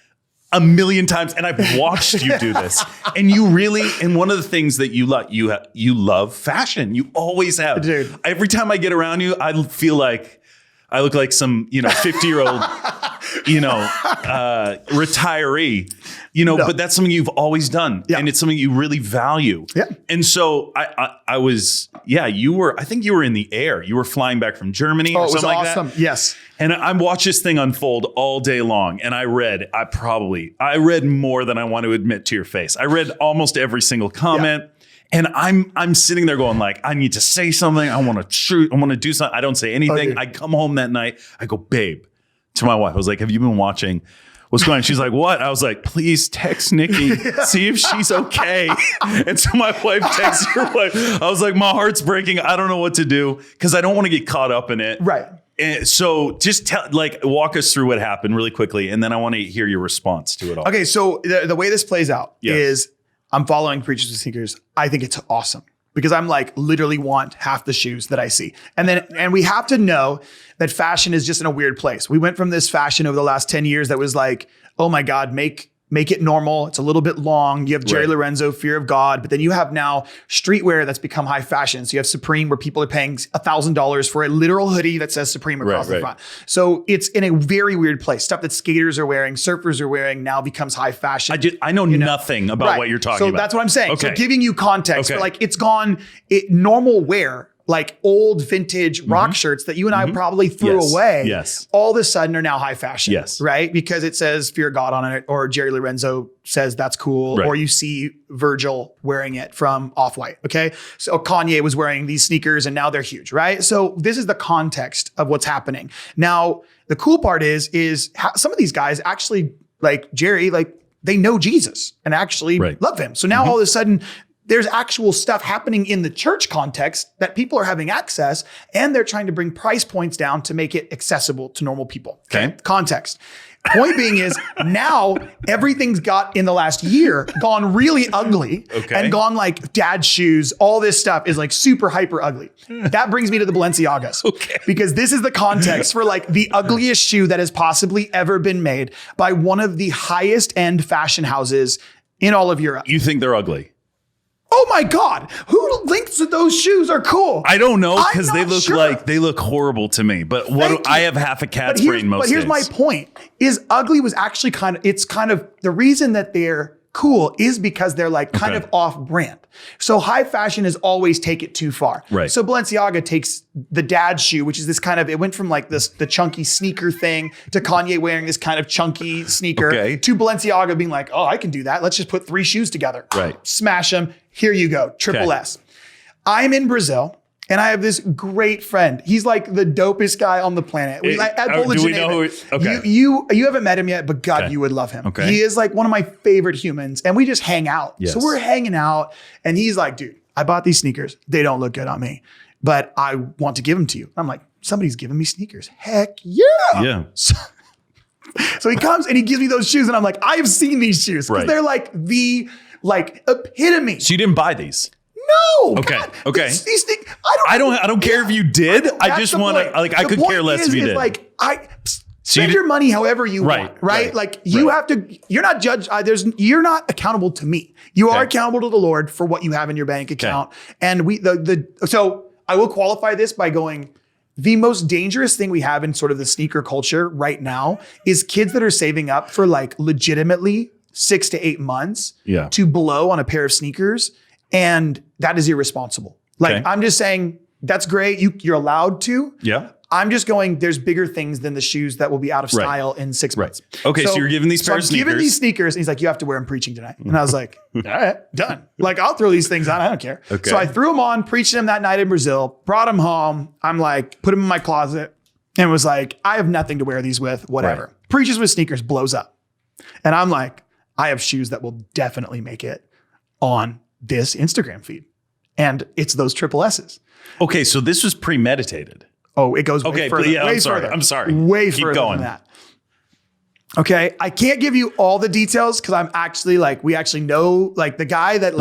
a million times. And I've watched you do this. And you really, and one of the things that you love fashion. You always have. Dude. Every time I get around you, I feel like I look like some 50-year-old retiree. But that's something you've always done. Yeah. And it's something you really value. Yeah. And so I was, I think you were in the air. You were flying back from Germany or something like awesome. that. Yes. And I watched this thing unfold all day long. And I read more than I want to admit to your face. I read almost every single comment. Yeah. And I'm sitting there going I need to say something. I want to shoot. I want to do something. I don't say anything. I come home that night. I go, babe, to my wife. I was like, have you been watching? What's going on? She's like, what? I was like, please text Nikki, see if she's okay. And so my wife texts her wife. I was like, my heart's breaking. I don't know what to do because I don't want to get caught up in it. Right. And so just walk us through what happened really quickly. And then I want to hear your response to it all. Okay. So the way this plays out is I'm following Preachers with Sneakers. I think it's awesome because I'm like literally want half the shoes that I see. And we have to know that fashion is just in a weird place. We went from this fashion over the last 10 years that was like, oh my God, make it normal. It's a little bit long. You have Jerry Lorenzo, Fear of God, but then you have now streetwear that's become high fashion. So you have Supreme where people are paying $1,000 for a literal hoodie that says Supreme across the front. So it's in a very weird place. Stuff that skaters are wearing, surfers are wearing now becomes high fashion. I know nothing about what you're talking about. So that's what I'm saying. Okay. So giving you context, but like it's gone normal wear. Like old vintage rock shirts that you and I probably threw away. Yes. All of a sudden are now high fashion. Yes. Right? Because it says Fear God on it, or Jerry Lorenzo says that's cool, or you see Virgil wearing it from Off-White. Okay. So Kanye was wearing these sneakers and now they're huge, right? So this is the context of what's happening. Now, the cool part is how some of these guys actually, like Jerry, like they know Jesus and actually love him. So now all of a sudden, there's actual stuff happening in the church context that people are having access, and they're trying to bring price points down to make it accessible to normal people. Okay. Context. Point being is now everything's got in the last year gone really ugly and gone like dad shoes. All this stuff is like super hyper ugly. That brings me to the Balenciagas because this is the context for like the ugliest shoe that has possibly ever been made by one of the highest end fashion houses in all of Europe. You think they're ugly? Oh my God, who thinks that those shoes are cool? I don't know because they look horrible to me. But I have half a cat's brain most days. But here's my point: is ugly was actually kind of the reason that they're cool is because they're like kind of off brand. So high fashion is always take it too far. Right. So Balenciaga takes the dad shoe, which is this kind of, it went from like the chunky sneaker thing to Kanye wearing this kind of chunky sneaker to Balenciaga being like, oh, I can do that. Let's just put 3 shoes together. Right. Smash them. Here you go. Triple S. I'm in Brazil. And I have this great friend. He's like the dopest guy on the planet. Do we know who? You haven't met him yet, but God, you would love him. Okay. He is like one of my favorite humans, and we just hang out. Yes. So we're hanging out, and he's like, dude, I bought these sneakers. They don't look good on me, but I want to give them to you. I'm like, somebody's giving me sneakers. Heck yeah. Yeah. So he comes and he gives me those shoes, and I'm like, I have seen these shoes because they're like the epitome. So you didn't buy these? No. Okay. God, okay. These things, I don't care if you did. I just want to I could care less if you did. Like spend your money however you want. Right. Like you have to. You're not judged. You're not accountable to me. You are accountable to the Lord for what you have in your bank account. And so I will qualify this by going. The most dangerous thing we have in sort of the sneaker culture right now is kids that are saving up for like legitimately 6 to 8 months to blow on a pair of sneakers. And that is irresponsible. Like, I'm just saying that's great. You're allowed to. Yeah. I'm just going, there's bigger things than the shoes that will be out of style in 6 months. Okay. So you're giving these pair of sneakers. I'm giving these sneakers. And he's like, you have to wear them preaching tonight. And I was like, all right, done. Like, I'll throw these things on. I don't care. Okay. So I threw them on, preached them that night in Brazil, brought them home. I'm like, put them in my closet and was like, I have nothing to wear these with, whatever. Preachers with Sneakers blows up. And I'm like, I have shoes that will definitely make it on this Instagram feed. And it's those triple S's. Okay, so this was premeditated. Oh, it goes way further. Yeah, way I'm sorry. Way further than that. Okay, I can't give you all the details because I'm actually like, we actually know like the guy that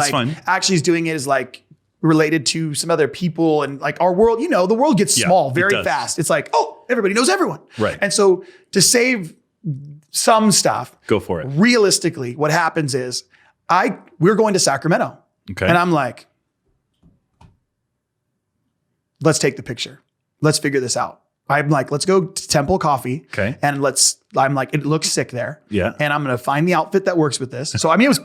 actually is doing it is like related to some other people and like our world, the world gets small very fast. It's like, oh, everybody knows everyone. Right. And so to save some stuff, go for it. Realistically, what happens is we're going to Sacramento. Okay. And I'm like, let's take the picture. Let's figure this out. I'm like, let's go to Temple Coffee. Okay. And I'm like, it looks sick there. Yeah. And I'm going to find the outfit that works with this. So, I mean, it was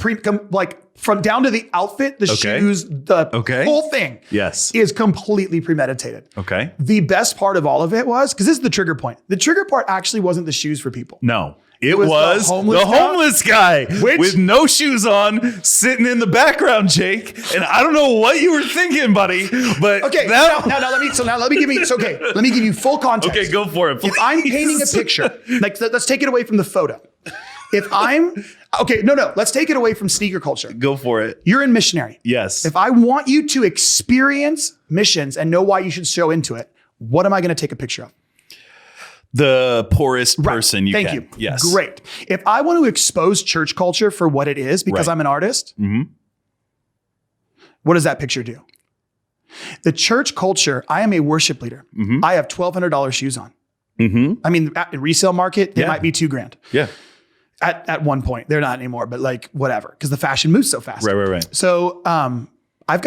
from down to the outfit, the shoes, the whole thing is completely premeditated. Okay. The best part of all of it was, because this is the trigger point. The trigger part actually wasn't the shoes for people. No. It was the homeless guy with no shoes on sitting in the background, Jake. And I don't know what you were thinking, buddy. But now let me give you full context. Okay, go for it. Please. If I'm painting a picture, like let's take it away from the photo. Let's take it away from sneaker culture. Go for it. You're in missionary. Yes. If I want you to experience missions and know why you should show into it, what am I going to take a picture of? The poorest person you can. Thank you. Yes. Great. If I want to expose church culture for what it is, because I'm an artist, What does that picture do? The church culture, I am a worship leader. Mm-hmm. I have $1,200 shoes on. Mm-hmm. I mean, at the resale market, they might be $2,000. Yeah. At one point, they're not anymore, but like whatever, because the fashion moves so fast. Right. So I have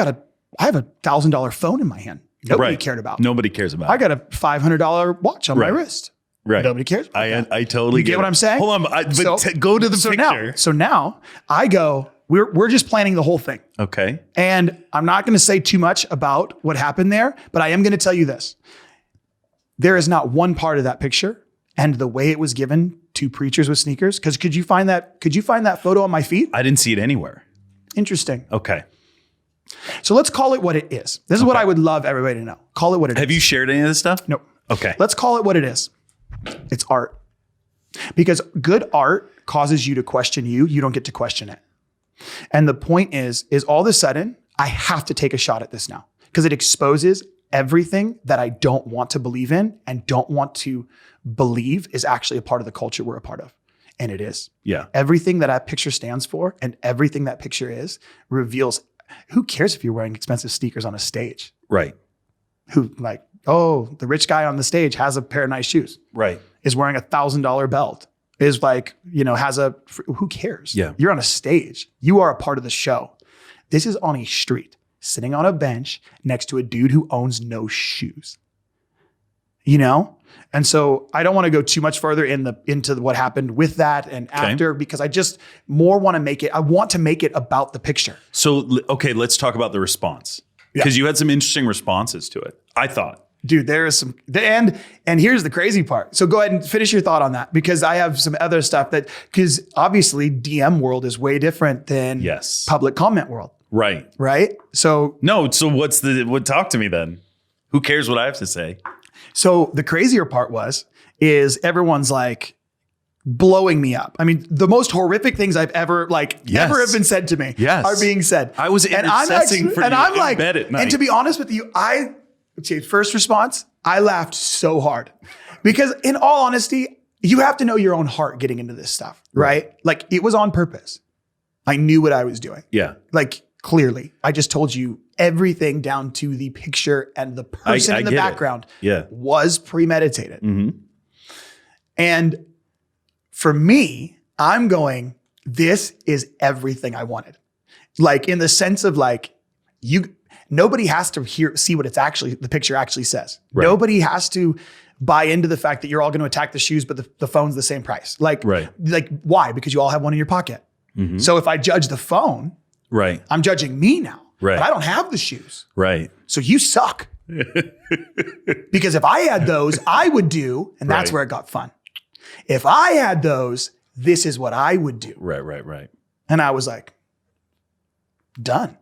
a $1,000 phone in my hand. Nobody cared about. Nobody cares about. I got a $500 watch on my wrist. Right. Nobody cares. I totally get what I'm saying. Hold on, go to the picture. Now I go. We're just planning the whole thing. Okay. And I'm not going to say too much about what happened there, but I am going to tell you this. There is not one part of that picture and the way it was given to Preachers with Sneakers. Because could you find that photo on my feed? I didn't see it anywhere. Interesting. Okay. So let's call it what it is. This is what I would love everybody to know. Call it what it is. Have you shared any of this stuff? No. Okay. Let's call it what it is. It's art. Because good art causes you to question you. You don't get to question it. And the point is all of a sudden, I have to take a shot at this now because it exposes everything that I don't want to believe in and don't want to believe is actually a part of the culture we're a part of. And it is. Yeah. Everything that picture stands for and everything that picture is reveals, who cares if you're wearing expensive sneakers on a stage? Right. Who like, oh, the rich guy on the stage has a pair of nice shoes. Right. Is wearing $1,000 belt. Is like, who cares? Yeah. You're on a stage. You are a part of the show. This is on a street, sitting on a bench next to a dude who owns no shoes. And so I don't want to go too much further into what happened with that and after, because I just more want to make it, I want to make it about the picture. So, okay, let's talk about the response. Because you had some interesting responses to it, I thought. Dude, there is some, and here's the crazy part. So go ahead and finish your thought on that, because I have some other stuff because obviously DM world is way different than public comment world. Right. So talk to me then. Who cares what I have to say? So the crazier part is everyone's like blowing me up. I mean, the most horrific things I've ever have been said to me are being said. I was intercessing for you in bed at night. And to be honest with you, first response, I laughed so hard because in all honesty, you have to know your own heart getting into this stuff, right? Like it was on purpose. I knew what I was doing. Yeah. Like clearly, I just told you everything down to the picture and the person in the background was premeditated. Mm-hmm. And for me, I'm going, this is everything I wanted. Like in the sense of like, nobody has to see what the picture actually says. Right. Nobody has to buy into the fact that you're all going to attack the shoes, but the phone's the same price. Like why? Because you all have one in your pocket. Mm-hmm. So if I judge the phone, I'm judging me now. Right. But I don't have the shoes. Right. So you suck. Because if I had those, I would do, and that's where it got fun. If I had those, this is what I would do. Right. And I was like, done.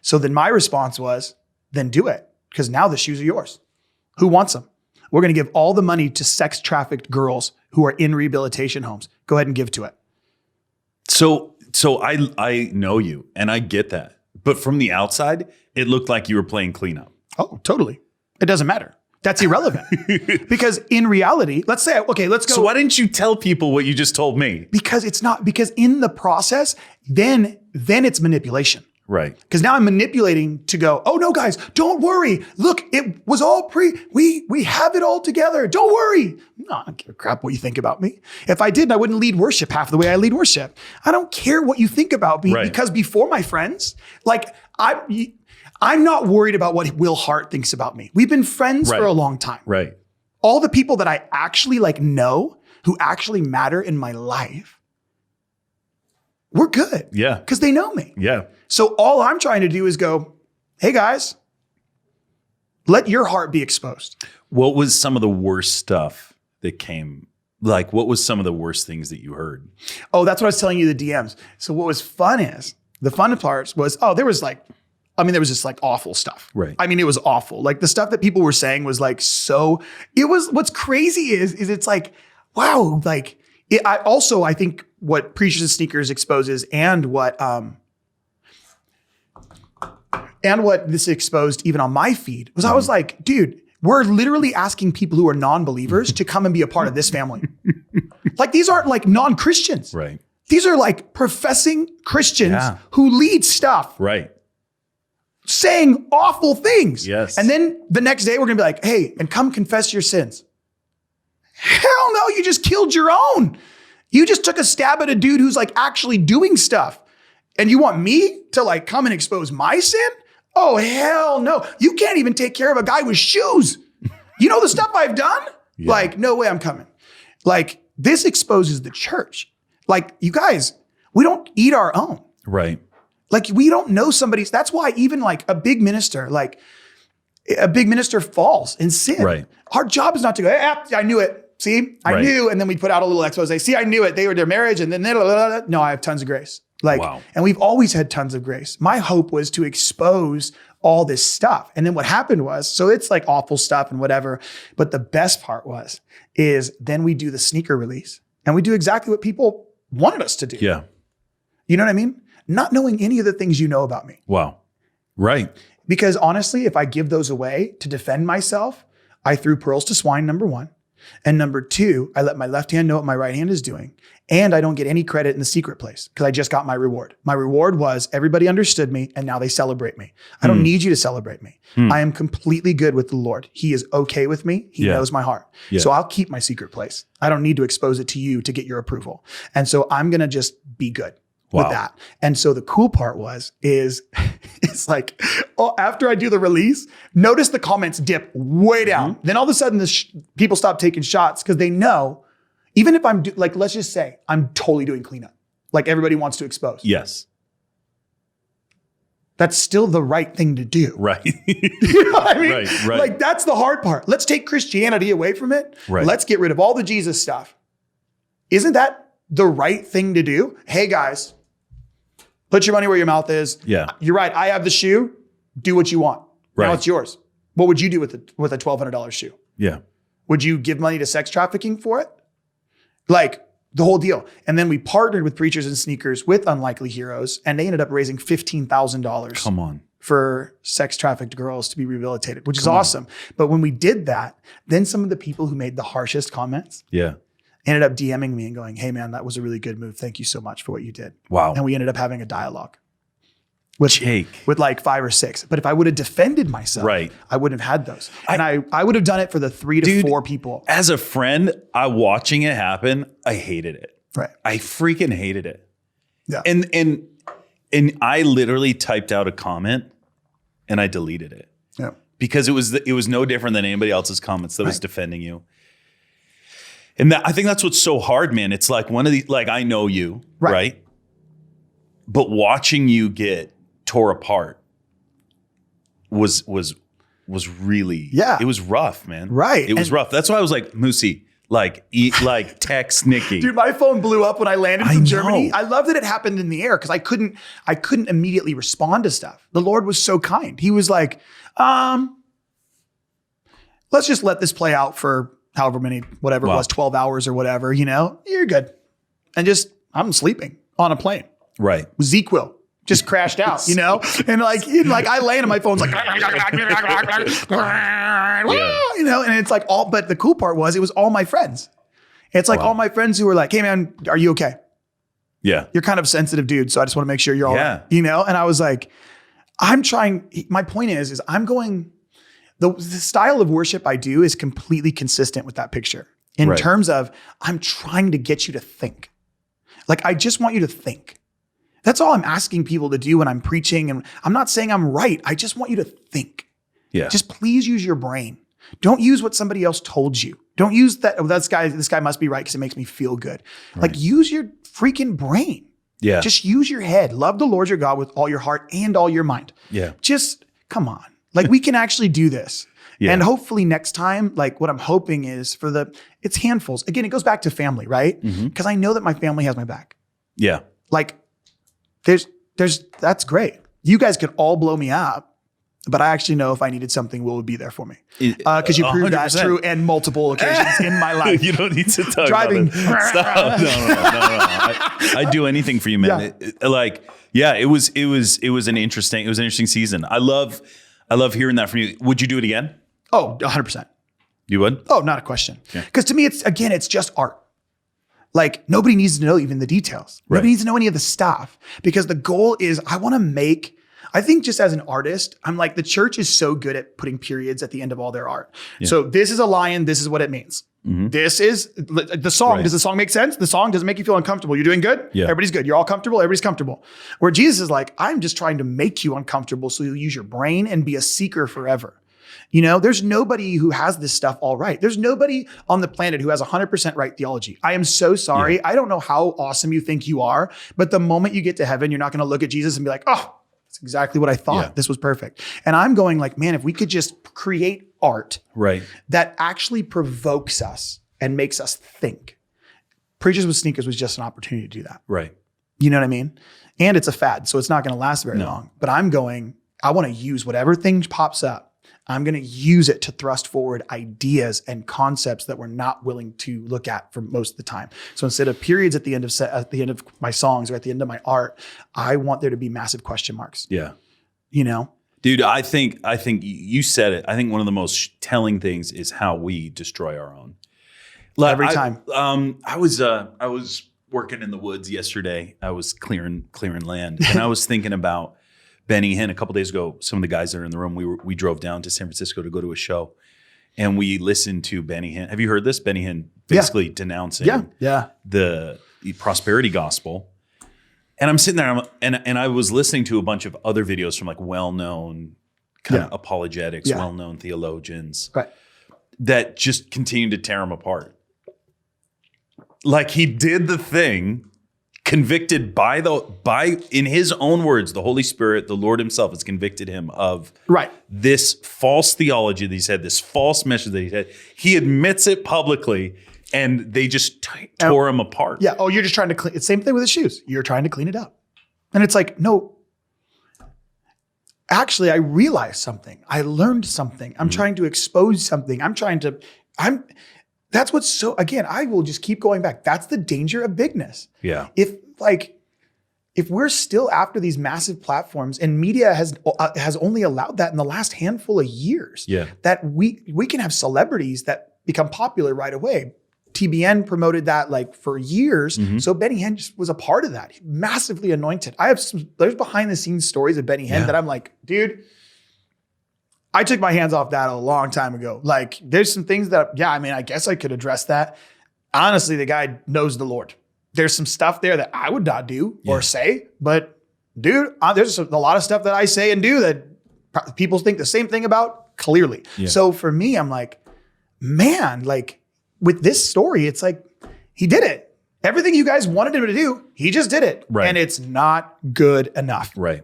So then my response was, then do it. Because now the shoes are yours. Who wants them? We're going to give all the money to sex trafficked girls who are in rehabilitation homes. Go ahead and give to it. So I know you and I get that. But from the outside, it looked like you were playing cleanup. Oh, totally. It doesn't matter. That's irrelevant. Because in reality, let's go. So why didn't you tell people what you just told me? Because in the process, then it's manipulation. Right. Because now I'm manipulating to go, oh no, guys, don't worry. Look, it was all we have it all together. Don't worry. No, I don't give a crap what you think about me. If I didn't, I wouldn't lead worship half the way I lead worship. I don't care what you think about me because before my friends, like I'm not worried about what Will Hart thinks about me. We've been friends for a long time. Right. All the people that I actually know who actually matter in my life, we're good. Yeah. Because they know me. Yeah. So all I'm trying to do is go, hey guys, let your heart be exposed. What was some of the worst stuff that came? Like, what was some of the worst things that you heard? Oh, that's what I was telling you, the DMs. So what was fun is, the fun parts was, there was just like awful stuff. Right. I mean, it was awful. Like the stuff that people were saying was like, what's crazy is it's like, wow, like I think what Preachers and Sneakers exposes and what this exposed even on my feed was I was like, dude, we're literally asking people who are non-believers to come and be a part of this family. Like these aren't like non-Christians. Right. These are like professing Christians who lead stuff. Right. saying awful things. Yes. And then the next day we're going to be like, hey, and come confess your sins. Hell no, you just killed your own. You just took a stab at a dude who's like actually doing stuff. And you want me to like come and expose my sin? Oh, hell no. You can't even take care of a guy with shoes. You know the stuff I've done? Yeah. Like, no way I'm coming. Like, this exposes the church. Like, you guys, we don't eat our own. Right. Like, we don't know somebody's. That's why even like a big minister falls in sin. Right. Our job is not to go, I knew it. See, I knew. And then we put out a little expose. See, I knew it. They were their marriage. And then, no, I have tons of grace. Like, wow. And we've always had tons of grace. My hope was to expose all this stuff. And then what happened was, so it's like awful stuff and whatever. But the best part is then we do the sneaker release and we do exactly what people wanted us to do. Yeah. You know what I mean? Not knowing any of the things you know about me. Wow. Right. Because honestly, if I give those away to defend myself, I threw pearls to swine, number one. And number two, I let my left hand know what my right hand is doing. And I don't get any credit in the secret place because I just got my reward. My reward was everybody understood me and now they celebrate me. I don't need you to celebrate me. I am completely good with the Lord. He is okay with me. He knows my heart. Yeah. So I'll keep my secret place. I don't need to expose it to you to get your approval. And so I'm going to just be good. Wow. With that. And so the cool part is it's like, after I do the release, notice the comments dip way down. Then all of a sudden people stop taking shots because they know, even if I'm like, let's just say I'm totally doing cleanup. Like everybody wants to expose. Yes. That's still the right thing to do. Right. You know what I mean? Right. Like that's the hard part. Let's take Christianity away from it. Right. Let's get rid of all the Jesus stuff. Isn't that the right thing to do? Hey guys, put your money where your mouth is. Yeah. You're right. I have the shoe. Do what you want. Right. Now it's yours. What would you do with a $1,200 shoe? Yeah. Would you give money to sex trafficking for it? Like the whole deal. And then we partnered with Preachers and Sneakers with Unlikely Heroes, and they ended up raising $15,000. Come on. For sex trafficked girls to be rehabilitated, which is awesome. But when we did that, then some of the people who made the harshest comments ended up DMing me and going, hey man, that was a really good move. Thank you so much for what you did. Wow. And we ended up having a dialogue with like 5 or 6. But if I would have defended myself, I wouldn't have had those. And I would have done it for the 3 to 4 people. As a friend, watching it happen, I hated it. Right. I freaking hated it. Yeah. And I literally typed out a comment and I deleted it. Yeah. Because it was no different than anybody else's comments that was defending you. And I think that's what's so hard, man. It's like one of the, like, I know you, right? But watching you get tore apart was really, it was rough, man. Right. It was rough. That's why I was like, Moosey, text Nikki. Dude, my phone blew up when I landed from Germany. I love that it happened in the air because I couldn't immediately respond to stuff. The Lord was so kind. He was like, let's just let this play out for however many, whatever it was, 12 hours or whatever, you're good. And I'm sleeping on a plane. Right. ZQL just crashed out, and like I land and my phone's like, and it's like but the cool part was it was all my friends. It's like all my friends who were like, hey man, are you okay? Yeah. You're kind of a sensitive dude. So I just want to make sure you're all right, and I was like, my point is I'm going, the style of worship I do is completely consistent with that picture in terms of I'm trying to get you to think. Like, I just want you to think. That's all I'm asking people to do when I'm preaching. And I'm not saying I'm right. I just want you to think. Yeah. Just please use your brain. Don't use what somebody else told you. Don't use that. Oh, this guy must be right because it makes me feel good. Right. Like, use your freaking brain. Yeah. Just use your head. Love the Lord your God with all your heart and all your mind. Yeah. Just come on. Like, we can actually do this. Yeah. And hopefully next time, like what I'm hoping is it's handfuls. Again, it goes back to family, right? Because I know that my family has my back. Yeah. Like that's great. You guys could all blow me up, but I actually know if I needed something, Will would be there for me. Because you proved 100%. That true and multiple occasions in my life. You don't need to talk driving. About it. Stop. No. I'd do anything for you, man. Yeah. It was an interesting season. I love hearing that from you. Would you do it again? Oh, 100%. You would? Oh, not a question. Because to me, it's just art. Like, nobody needs to know even the details. Nobody needs to know any of the stuff because the goal is I want I think just as an artist, I'm like, the church is so good at putting periods at the end of all their art. Yeah. So this is a lion. This is what it means. Mm-hmm. This is the song. Right. Does the song make sense? The song doesn't make you feel uncomfortable. You're doing good. Yeah. Everybody's good. You're all comfortable. Everybody's comfortable. Where Jesus is like, I'm just trying to make you uncomfortable so you'll use your brain and be a seeker forever. There's nobody who has this stuff all right. There's nobody on the planet who has 100% right theology. I am so sorry. Yeah. I don't know how awesome you think you are, but the moment you get to heaven, you're not going to look at Jesus and be like, oh, that's exactly what I thought. Yeah. This was perfect. And I'm going like, man, if we could just create art that actually provokes us and makes us think. Preachers with Sneakers was just an opportunity to do that. Right. You know what I mean? And it's a fad, so it's not going to last very long. But I'm going, I want to use whatever thing pops up. I'm going to use it to thrust forward ideas and concepts that we're not willing to look at for most of the time. So instead of periods at the end of my songs or at the end of my art, I want there to be massive question marks. Yeah. Dude, I think you said it. I think one of the most telling things is how we destroy our own. Every time. I was working in the woods yesterday. I was clearing land, and I was thinking about Benny Hinn. A couple days ago, some of the guys that are in the room, we drove down to San Francisco to go to a show, and we listened to Benny Hinn. Have you heard this? Benny Hinn basically denouncing the prosperity gospel. And I'm sitting there, and I was listening to a bunch of other videos from like well-known kind of apologetics, well-known theologians that just continued to tear him apart. Like he did the thing, convicted by in his own words, the Holy Spirit, the Lord himself has convicted him of this false theology that he said, this false message that he said. He admits it publicly, and they just tore him apart. Yeah. Oh, you're just trying to clean. It's the same thing with his shoes. You're trying to clean it up. And it's like, no, actually, I realized something. I learned something. I'm trying to expose something. That's what's so, again, I will just keep going back. That's the danger of bigness. Yeah. If we're still after these massive platforms, and media has only allowed that in the last handful of years, that we can have celebrities that become popular right away. TBN promoted that like for years. Mm-hmm. So Benny Hinn just was a part of that. Massively anointed. There's behind the scenes stories of Benny Hinn that I'm like, dude, I took my hands off that a long time ago. Like there's some things that, I guess I could address that. Honestly, the guy knows the Lord. There's some stuff there that I would not do or say, but dude, there's a lot of stuff that I say and do that people think the same thing about clearly. Yeah. So for me, I'm like, man, like with this story, it's like, he did it. Everything you guys wanted him to do, he just did it. Right. And it's not good enough. Right.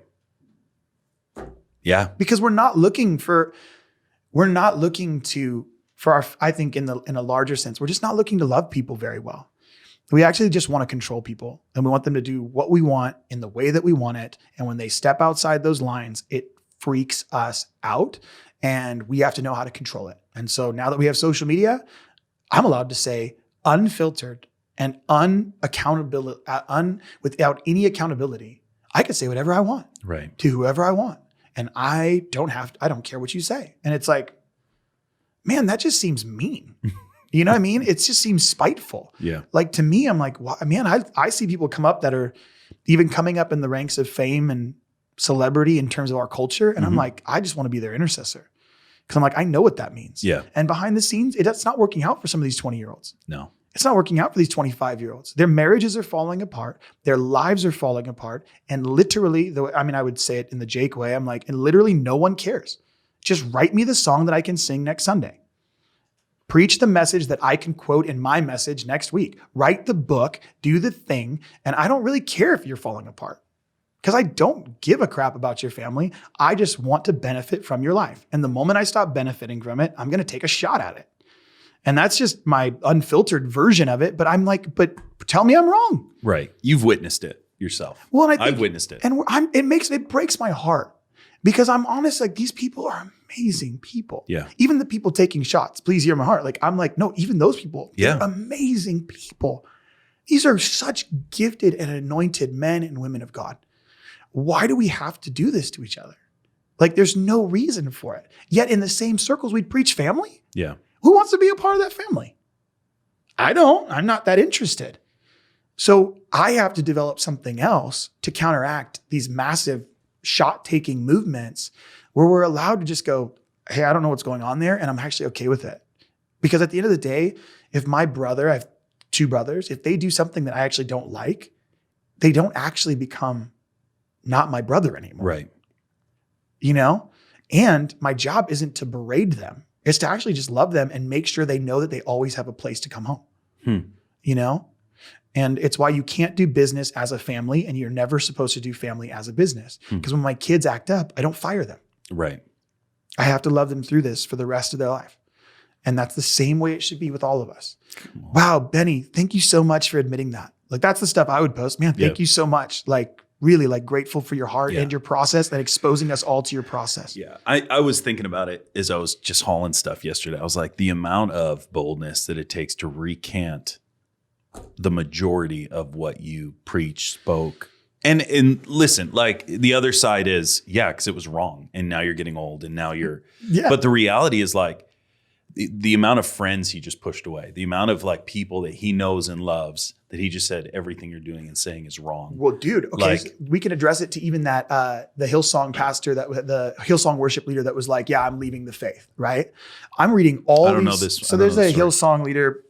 Yeah. Because we're not looking to, I think in a larger sense, we're just not looking to love people very well. We actually just want to control people, and we want them to do what we want in the way that we want it. And when they step outside those lines, it freaks us out, and we have to know how to control it. And so now that we have social media, I'm allowed to say unfiltered and without any accountability. I can say whatever I want to whoever I want. And I don't care what you say. And it's like, man, that just seems mean. You know what I mean? It just seems spiteful. Yeah. Like to me, I'm like, man, I see people come up that are even coming up in the ranks of fame and celebrity in terms of our culture. And I'm like, I just want to be their intercessor. Because I'm like, I know what that means. Yeah. And behind the scenes, it's not working out for some of these 20-year-olds. No. It's not working out for these 25-year-olds. Their marriages are falling apart. Their lives are falling apart. And literally, I would say it in the Jake way. I'm like, and literally no one cares. Just write me the song that I can sing next Sunday. Preach the message that I can quote in my message next week. Write the book, do the thing. And I don't really care if you're falling apart because I don't give a crap about your family. I just want to benefit from your life. And the moment I stop benefiting from it, I'm going to take a shot at it. And that's just my unfiltered version of it. But I'm like, but tell me I'm wrong. Right. You've witnessed it yourself. Well, and I've witnessed it. And it breaks my heart because I'm honest. Like these people are amazing people. Yeah. Even the people taking shots, please hear my heart. Like I'm like, no, even those people, they're amazing people. These are such gifted and anointed men and women of God. Why do we have to do this to each other? Like there's no reason for it. Yet in the same circles, we'd preach family. Yeah. Who wants to be a part of that family? I don't. I'm not that interested. So I have to develop something else to counteract these massive shot taking movements where we're allowed to just go, hey, I don't know what's going on there. And I'm actually okay with it. Because at the end of the day, if my brother, I have 2 brothers, if they do something that I actually don't like, they don't actually become not my brother anymore. Right. You know? And my job isn't to berate them. It's to actually just love them and make sure they know that they always have a place to come home. You know? And it's why you can't do business as a family, and you're never supposed to do family as a business. Because when my kids act up, I don't fire them. Right. I have to love them through this for the rest of their life. And that's the same way it should be with all of us. Wow, Benny, thank you so much for admitting that. Like, that's the stuff I would post. Man, thank you so much. Like, really, like, grateful for your heart and your process and exposing us all to your process. Yeah. I was thinking about it as I was just hauling stuff yesterday. I was like, the amount of boldness that it takes to recant the majority of what you preach, spoke. And listen, like, the other side is, because it was wrong. And now you're getting old, and now you're, but the reality is, like, the amount of friends he just pushed away, the amount of, like, people that he knows and loves that he just said everything you're doing and saying is wrong. Well, dude, okay, like, so we can address it to even that, the Hillsong pastor, the Hillsong worship leader that was like, I'm leaving the faith, right? I'm reading all these. I don't know this. So there's a Hillsong leader,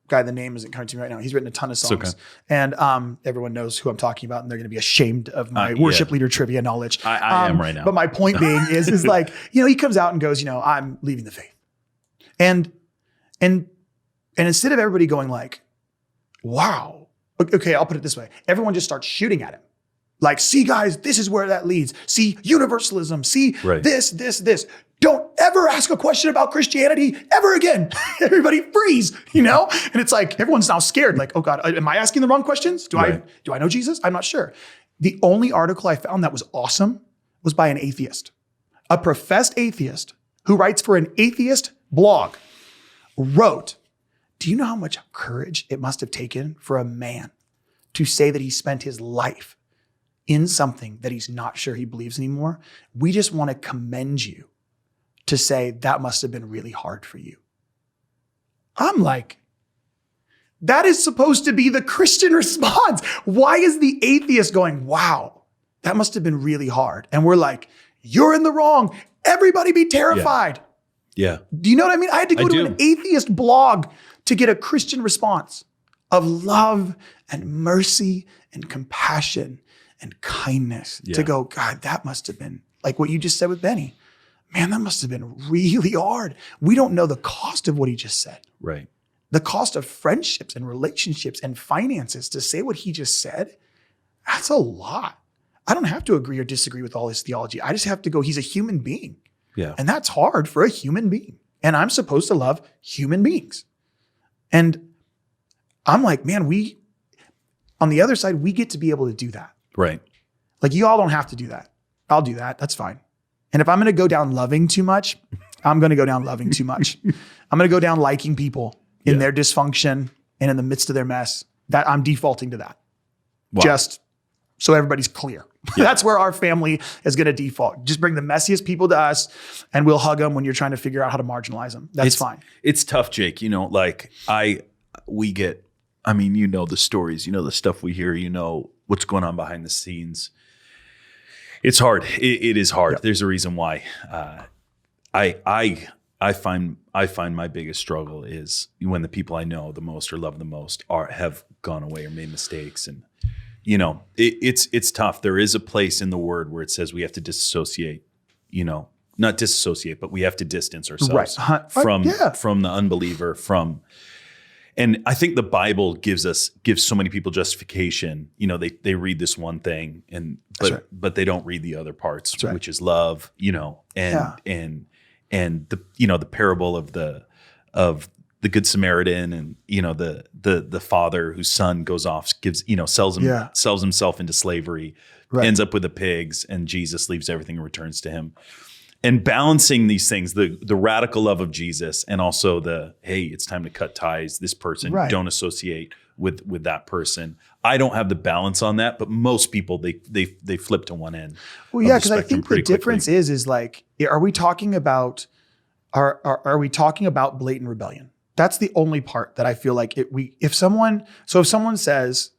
guy, the name isn't coming to me right now. He's written a ton of songs. And everyone knows who I'm talking about, and they're going to be ashamed of my worship leader trivia knowledge. I am right now. But my point being is like, he comes out and goes, I'm leaving the faith. And instead of everybody going like, wow, okay, I'll put it this way. Everyone just starts shooting at him. Like, see, guys, this is where that leads. See, universalism. See, this. Don't ever ask a question about Christianity ever again. Everybody freeze, And it's like, everyone's now scared. Like, oh God, am I asking the wrong questions? Do I know Jesus? I'm not sure. The only article I found that was awesome was by an atheist, a professed atheist who writes for an atheist blog, wrote, do you know how much courage it must have taken for a man to say that he spent his life in something that he's not sure he believes anymore? We just want to commend you to say that must have been really hard for you. I'm like, that is supposed to be the Christian response. Why is the atheist going, wow, that must have been really hard? And we're like, you're in the wrong. Everybody be terrified. Yeah. Do you know what I mean? I had to go to an atheist blog to get a Christian response of love and mercy and compassion and kindness to go, God, that must have been like what you just said with Benny. Man, that must have been really hard. We don't know the cost of what he just said. Right. The cost of friendships and relationships and finances to say what he just said, that's a lot. I don't have to agree or disagree with all his theology. I just have to go, he's a human being. Yeah. And that's hard for a human being. And I'm supposed to love human beings. And I'm like, man, on the other side, we get to be able to do that. Right. Like, you all don't have to do that. I'll do that. That's fine. And if I'm going to go down loving too much, I'm going to go down loving too much. I'm going to go down liking people in their dysfunction and in the midst of their mess. That I'm defaulting to that. Wow. Just so everybody's clear. Yeah. That's where our family is going to default. Just bring the messiest people to us and we'll hug them when you're trying to figure out how to marginalize them. That's fine. It's tough, Jake. We get, the stories, the stuff we hear, what's going on behind the scenes. It's hard. It is hard. Yep. There's a reason why. I find my biggest struggle is when the people I know the most or love the most have gone away or made mistakes. And it's tough. There is a place in the word where it says we have to disassociate, not disassociate, but we have to distance ourselves from the unbeliever, and I think the Bible gives so many people justification. They read this one thing but they don't read the other parts, which is love, and the parable of the Good Samaritan, and the father whose son goes off, sells himself into slavery, ends up with the pigs, and Jesus leaves everything and returns to him. And balancing these things, the radical love of Jesus, and also hey, it's time to cut ties. This person, don't associate with that person. I don't have the balance on that, but most people they flip to one end. Well, yeah, because I think the difference is like, are we talking about are we talking about blatant rebellion? That's the only part that I feel like if someone says,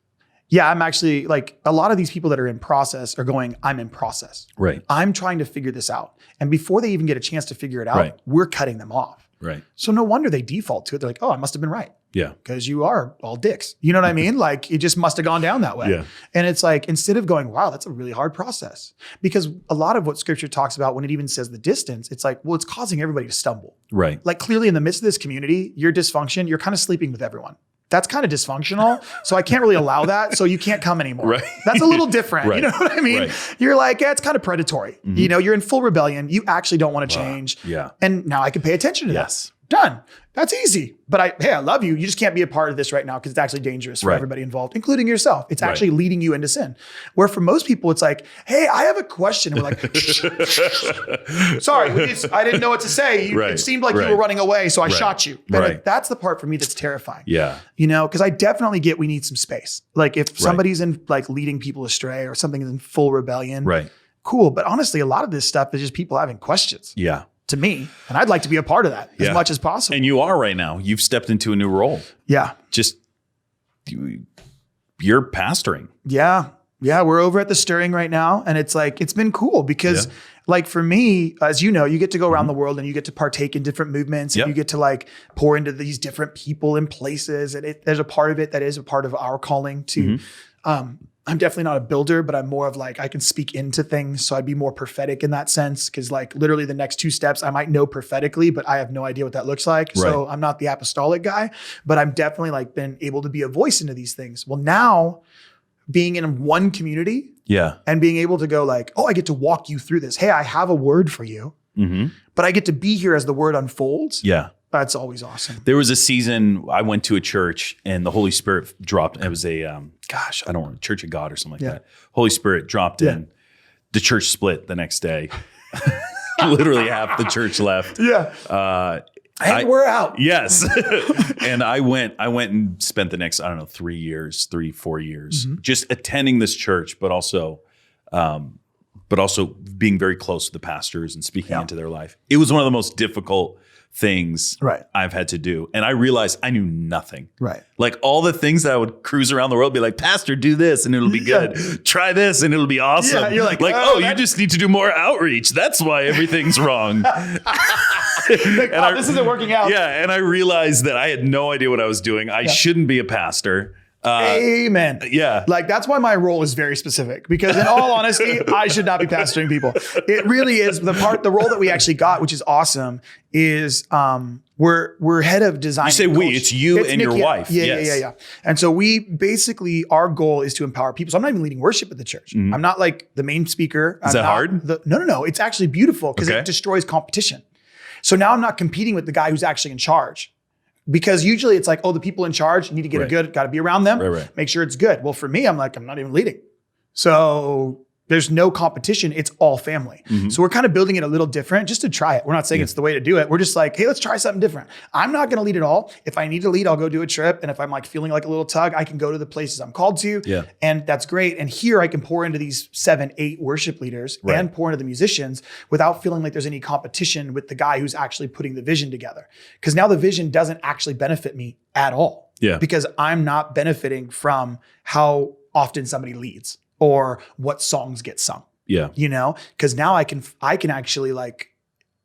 Yeah, I'm actually like a lot of these people that are in process are going, I'm in process. Right. I'm trying to figure this out. And before they even get a chance to figure it out, we're cutting them off. Right. So no wonder they default to it. They're like, oh, I must have been right. Yeah. Because you are all dicks. You know what I mean? Like it just must have gone down that way. Yeah. And it's like, instead of going, wow, that's a really hard process. Because a lot of what scripture talks about when it even says the distance, it's like, well, it's causing everybody to stumble. Right. Like clearly in the midst of this community, your dysfunction, you're kind of sleeping with everyone. That's kind of dysfunctional. So I can't really allow that. So you can't come anymore. Right. That's a little different. Right. You know what I mean? Right. You're like, yeah, it's kind of predatory. Mm-hmm. You know, you're in full rebellion. You actually don't want to change. Yeah. And now I can pay attention to that. Done. That's easy. But I love you. You just can't be a part of this right now because it's actually dangerous for everybody involved, including yourself. It's actually leading you into sin. Where for most people, it's like, hey, I have a question. And we're like, sorry, I didn't know what to say. It seemed like you were running away, so I shot you. But that's the part for me that's terrifying. Yeah. You know, because I definitely get we need some space. Like if somebody's in like leading people astray or something is in full rebellion, cool. But honestly, a lot of this stuff is just people having questions. Yeah. To me, and I'd like to be a part of that as much as possible. And you are right now. You've stepped into a new role. Yeah. Just you're pastoring. Yeah. Yeah. We're over at the Stirring right now. And it's like, it's been cool because like for me, as you know, you get to go around the world and you get to partake in different movements and you get to like pour into these different people and places. And there's a part of it that is a part of our calling to, I'm definitely not a builder, but I'm more of like, I can speak into things. So I'd be more prophetic in that sense. Cause like literally the next 2 steps I might know prophetically, but I have no idea what that looks like. Right. So I'm not the apostolic guy, but I'm definitely like been able to be a voice into these things. Well, now being in one community and being able to go like, oh, I get to walk you through this. Hey, I have a word for you, but I get to be here as the word unfolds. Yeah. That's always awesome. There was a season I went to a church and the Holy Spirit dropped. It was a, I don't know, Church of God or something like that. Holy Spirit dropped in. The church split the next day. Literally half the church left. Yeah. And we're out. Yes. And I went and spent the next, 4 years, just attending this church, but also being very close to the pastors and speaking into their life. It was one of the most difficult things I've had to do. And I realized I knew nothing. Right. Like all the things that I would cruise around the world, be like, Pastor, do this and it'll be good. Try this and it'll be awesome. Yeah, you're like you just need to do more outreach. That's why everything's wrong. This isn't working out. Yeah. And I realized that I had no idea what I was doing. I shouldn't be a pastor. Amen. Yeah. Like that's why my role is very specific because in all honesty, I should not be pastoring people. It really is the role that we actually got, which is awesome, is we're head of design. You say we, it's you and your wife. Yeah. And so we basically, our goal is to empower people. So I'm not even leading worship at the church. I'm not like the main speaker. Is that hard? No. It's actually beautiful because it destroys competition. So now I'm not competing with the guy who's actually in charge. Because usually it's like, oh, the people in charge need to get got to be around them, make sure it's good. Well, for me, I'm like, I'm not even leading. So there's no competition. It's all family. So we're kind of building it a little different just to try it. We're not saying it's the way to do it. We're just like, hey, let's try something different. I'm not going to lead it all. If I need to lead, I'll go do a trip. And if I'm like feeling like a little tug, I can go to the places I'm called to. Yeah. And that's great. And here I can pour into these 7, 8 worship leaders and pour into the musicians without feeling like there's any competition with the guy who's actually putting the vision together. Because now the vision doesn't actually benefit me at all. Yeah. Because I'm not benefiting from how often somebody leads or what songs get sung. Yeah. You know, because now I can actually like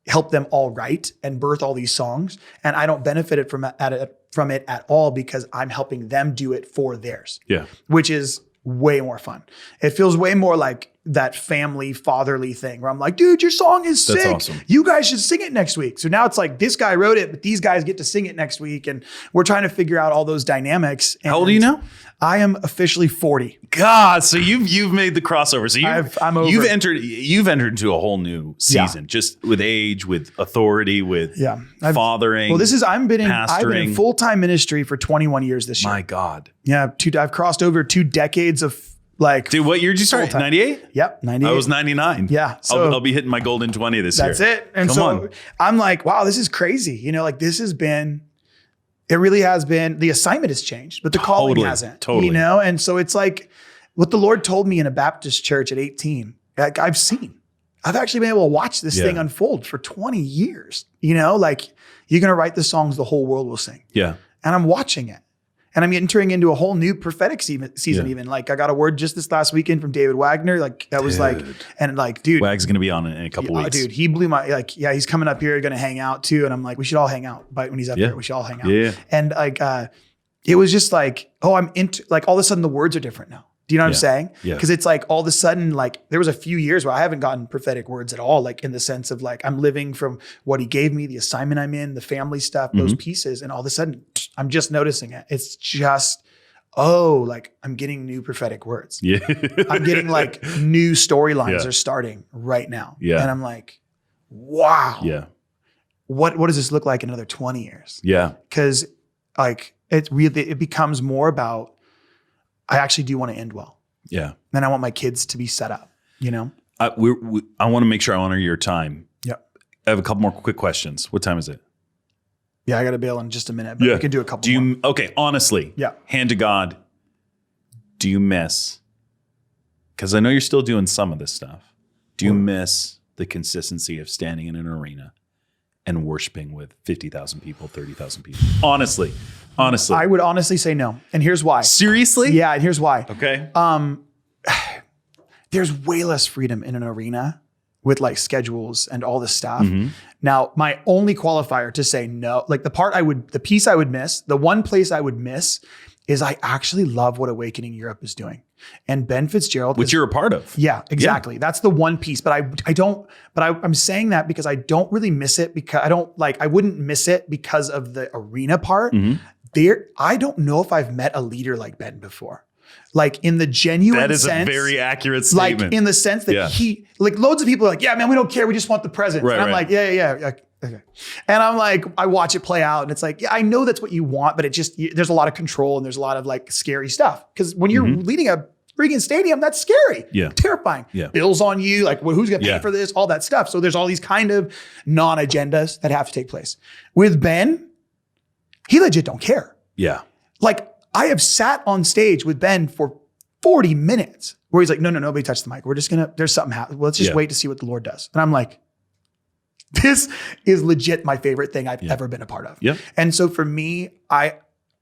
help them all write and birth all these songs. And I don't benefit from it at all because I'm helping them do it for theirs. Yeah. Which is way more fun. It feels way more like that family fatherly thing where I'm like, dude, your song is sick. That's awesome. You guys should sing it next week. So now it's like this guy wrote it, but these guys get to sing it next week. And we're trying to figure out all those dynamics. And how old are you now? I am officially 40. God, so you've made the crossover. So I'm over. You've entered into a whole new season, just with age, with authority, with fathering. Well, I've been in full-time ministry for 21 years this year. My God. Yeah, I've crossed over 2 decades of like. Dude, what year did you start? 98? Yep, 98. I was 99. Yeah. So I'll be hitting my golden 20 this year. That's it. And Come on. I'm like, wow, this is crazy. You know, like it really has been, the assignment has changed, but the calling hasn't. Totally. You know? And so it's like what the Lord told me in a Baptist church at 18, like I've actually been able to watch this thing unfold for 20 years. You know, like you're going to write the songs the whole world will sing. Yeah. And I'm watching it. And I'm entering into a whole new prophetic season even. Like I got a word just this last weekend from David Wagner. Like that was like, and like, dude. Wag's going to be on in a couple weeks. Dude, he blew my, like, yeah, he's coming up here, going to hang out too. And I'm like, we should all hang out. But when he's up here, we should all hang out. Yeah. And like, it was just like, oh, I'm into, like all of a sudden the words are different now. Do you know what I'm saying? Yeah. Because it's like all of a sudden, like there was a few years where I haven't gotten prophetic words at all, like in the sense of like I'm living from what he gave me, the assignment I'm in, the family stuff, those pieces. And all of a sudden I'm just noticing it. It's just, like I'm getting new prophetic words. Yeah. I'm getting like new storylines are starting right now. Yeah. And I'm like, wow. Yeah. What does this look like in another 20 years? Yeah. Because like it becomes more about, I actually do want to end well. Yeah. And I want my kids to be set up, you know? I want to make sure I honor your time. Yeah. I have a couple more quick questions. What time is it? Yeah, I got to bail in just a minute, but we can do a couple more. Okay, honestly. Yeah. Hand to God. Do you miss, because I know you're still doing some of this stuff. Do you miss the consistency of standing in an arena and worshiping with 50,000 people, 30,000 people? Honestly. I would honestly say no. And here's why. Seriously? Yeah, and here's why. Okay. There's way less freedom in an arena with like schedules and all this stuff. Now, my only qualifier to say no, like the piece I would miss, the one place I would miss is I actually love what Awakening Europe is doing. And Ben Fitzgerald, which you're a part of. Yeah, exactly. Yeah. That's the one piece, but I'm saying that because I don't really miss it because I wouldn't miss it because of the arena part. I don't know if I've met a leader like Ben before. Like in the genuine sense. That is a very accurate statement. Like in the sense that he, like loads of people are like, yeah, man, we don't care. We just want the presence. Right, and I'm like, yeah. Okay. And I'm like, I watch it play out and it's like, yeah, I know that's what you want, but there's a lot of control and there's a lot of like scary stuff. Because when you're leading a freaking stadium, that's scary. Yeah. Terrifying. Yeah. Bills on you. Like, well, who's going to pay for this? All that stuff. So there's all these kind of non-agendas that have to take place. With Ben, he legit don't care. Yeah. Like I have sat on stage with Ben for 40 minutes where he's like, no, nobody touch the mic. We're just there's something happening. Well, let's just wait to see what the Lord does. And I'm like, this is legit my favorite thing I've ever been a part of. Yeah. And so for me,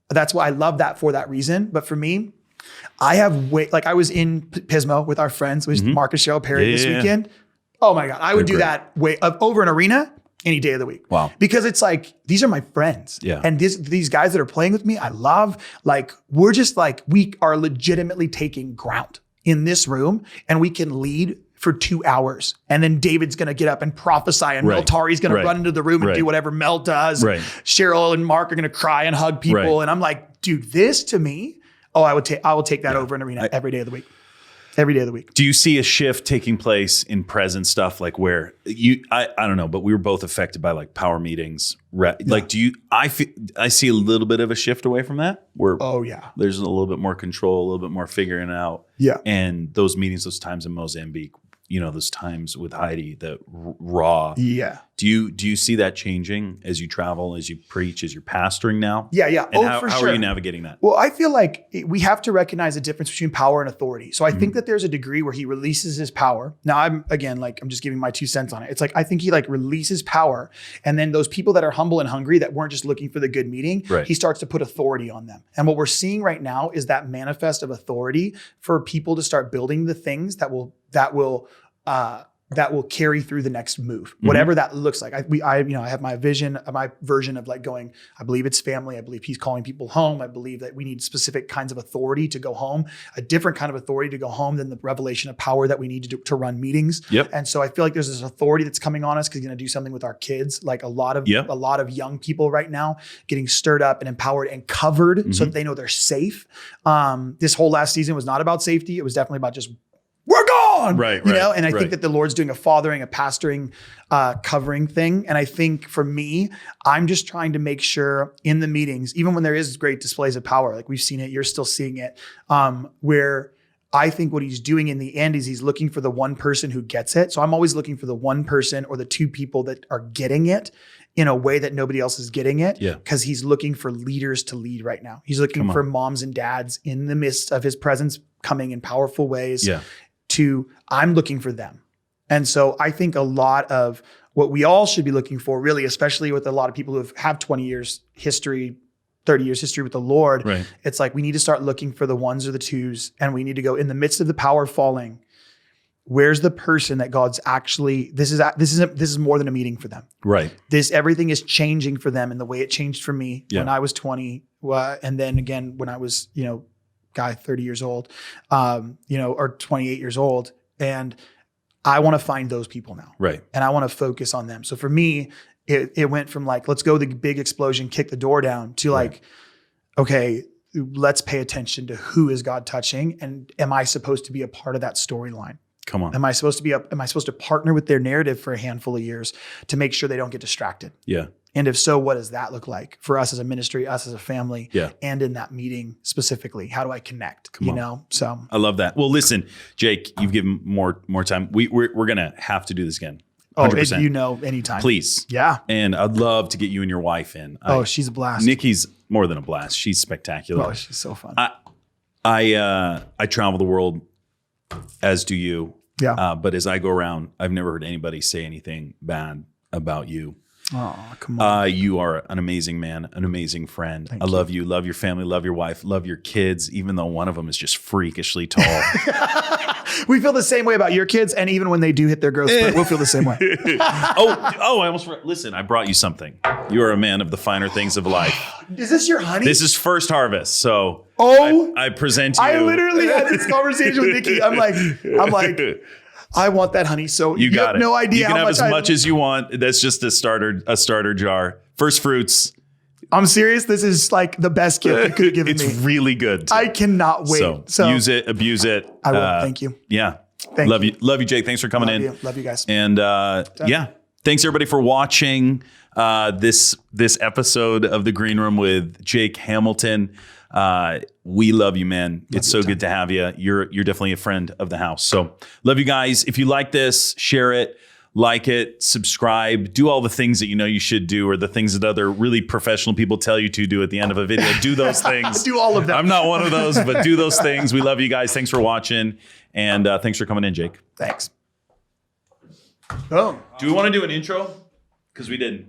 that's why I love that for that reason. But for me, I have I was in Pismo with our friends, with Marcus Cheryl Perry this weekend. Oh my God. I would do that over an arena any day of the week. Wow. Because it's like, these are my friends. Yeah. And these guys that are playing with me, I love, like, we're just like, we are legitimately taking ground in this room and we can lead for 2 hours. And then David's going to get up and prophesy and Mel Tari's going to run into the room and do whatever Mel does. Right. Cheryl and Mark are going to cry and hug people. Right. And I'm like, dude, this to me, I will take that over an arena every day of the week. Every day of the week. Do you see a shift taking place in present stuff, like where I don't know, but we were both affected by like power meetings. Like, I see a little bit of a shift away from that where there's a little bit more control, a little bit more figuring out. Yeah. And those meetings, those times in Mozambique, those times with Heidi, the raw. Yeah. Do you see that changing as you travel, as you preach, as you're pastoring now? Yeah. And how are you navigating that? Well, I feel like we have to recognize the difference between power and authority. So I think that there's a degree where he releases his power. Now I'm just giving my 2 cents on it. It's like, I think he like releases power. And then those people that are humble and hungry that weren't just looking for the good meeting, he starts to put authority on them. And what we're seeing right now is that manifest of authority for people to start building the things that will carry through the next move, whatever that looks like. I have my version of like going, I believe it's family. I believe he's calling people home. I believe that we need specific kinds of authority to go home, a different kind of authority to go home than the revelation of power that we need to run meetings. Yep. And so I feel like there's this authority that's coming on us because he's going to do something with our kids. Like a lot of young people right now getting stirred up and empowered and covered so that they know they're safe. This whole last season was not about safety. It was definitely about just, we're gone, right? And I think that the Lord's doing a fathering, a pastoring, covering thing. And I think for me, I'm just trying to make sure in the meetings, even when there is great displays of power, like we've seen it, you're still seeing it, where I think what he's doing in the end is he's looking for the one person who gets it. So I'm always looking for the one person or the 2 people that are getting it in a way that nobody else is getting it. Yeah. Because he's looking for leaders to lead right now. He's looking for moms and dads in the midst of his presence coming in powerful ways. Yeah. I'm looking for them. And so I think a lot of what we all should be looking for, really, especially with a lot of people who have 20 years history 30 years history with the Lord. Right. It's like we need to start looking for the ones or the twos, and we need to go in the midst of the power falling. Where's the person that God's actually, this is more than a meeting for them. Right. Everything is changing for them in the way it changed for me when I was 20. And then again, when I was, 30 years old, or 28 years old. And I want to find those people now. Right. And I want to focus on them. So for me, it went from like, let's go the big explosion, kick the door down to like, okay, let's pay attention to who is God touching. And am I supposed to be a part of that storyline? Come on. Am I supposed to partner with their narrative for a handful of years to make sure they don't get distracted? Yeah. And if so, what does that look like for us as a ministry, us as a family, and in that meeting specifically? How do I connect? So I love that. Well, listen, Jake, you've given more time. We're gonna have to do this again. 100%. Oh, anytime. Please. Yeah. And I'd love to get you and your wife in. She's a blast. Nikki's more than a blast. She's spectacular. Oh, she's so fun. I travel the world, as do you. Yeah. But as I go around, I've never heard anybody say anything bad about you. Oh, come on. You are an amazing man, an amazing friend. Thank I you. love you, love your family, love your wife, love your kids, even though one of them is just freakishly tall. We feel the same way about your kids. And even when they do hit their growth spurt, we'll feel the same way. I almost forgot. Listen, I brought you something. You are a man of the finer things of life. Is this your honey? This is first harvest. So I present you. I literally had this conversation with Nikki. I'm like, I want that honey. So you got have no idea you can how have much as much as you want. That's just a starter jar. First fruits. I'm serious. This is like the best gift you could have given me. It's really good. I cannot wait. So use it, abuse it. I will. Thank you. Yeah. Love you. Love you, Jake. Thanks for coming in. Love you guys. And thanks everybody for watching this episode of The Green Room with Jake Hamilton. We love you, man. It's so good to have you. You're definitely a friend of the house. So love you guys. If you like this, share it, like it, subscribe, do all the things that you know you should do, or the things that other really professional people tell you to do at the end of a video. Do those things. Do all of them. I'm not one of those, but do those things. We love you guys. Thanks for watching. And thanks for coming in, Jake. Thanks. Boom. Do we want to do an intro? Because we didn't.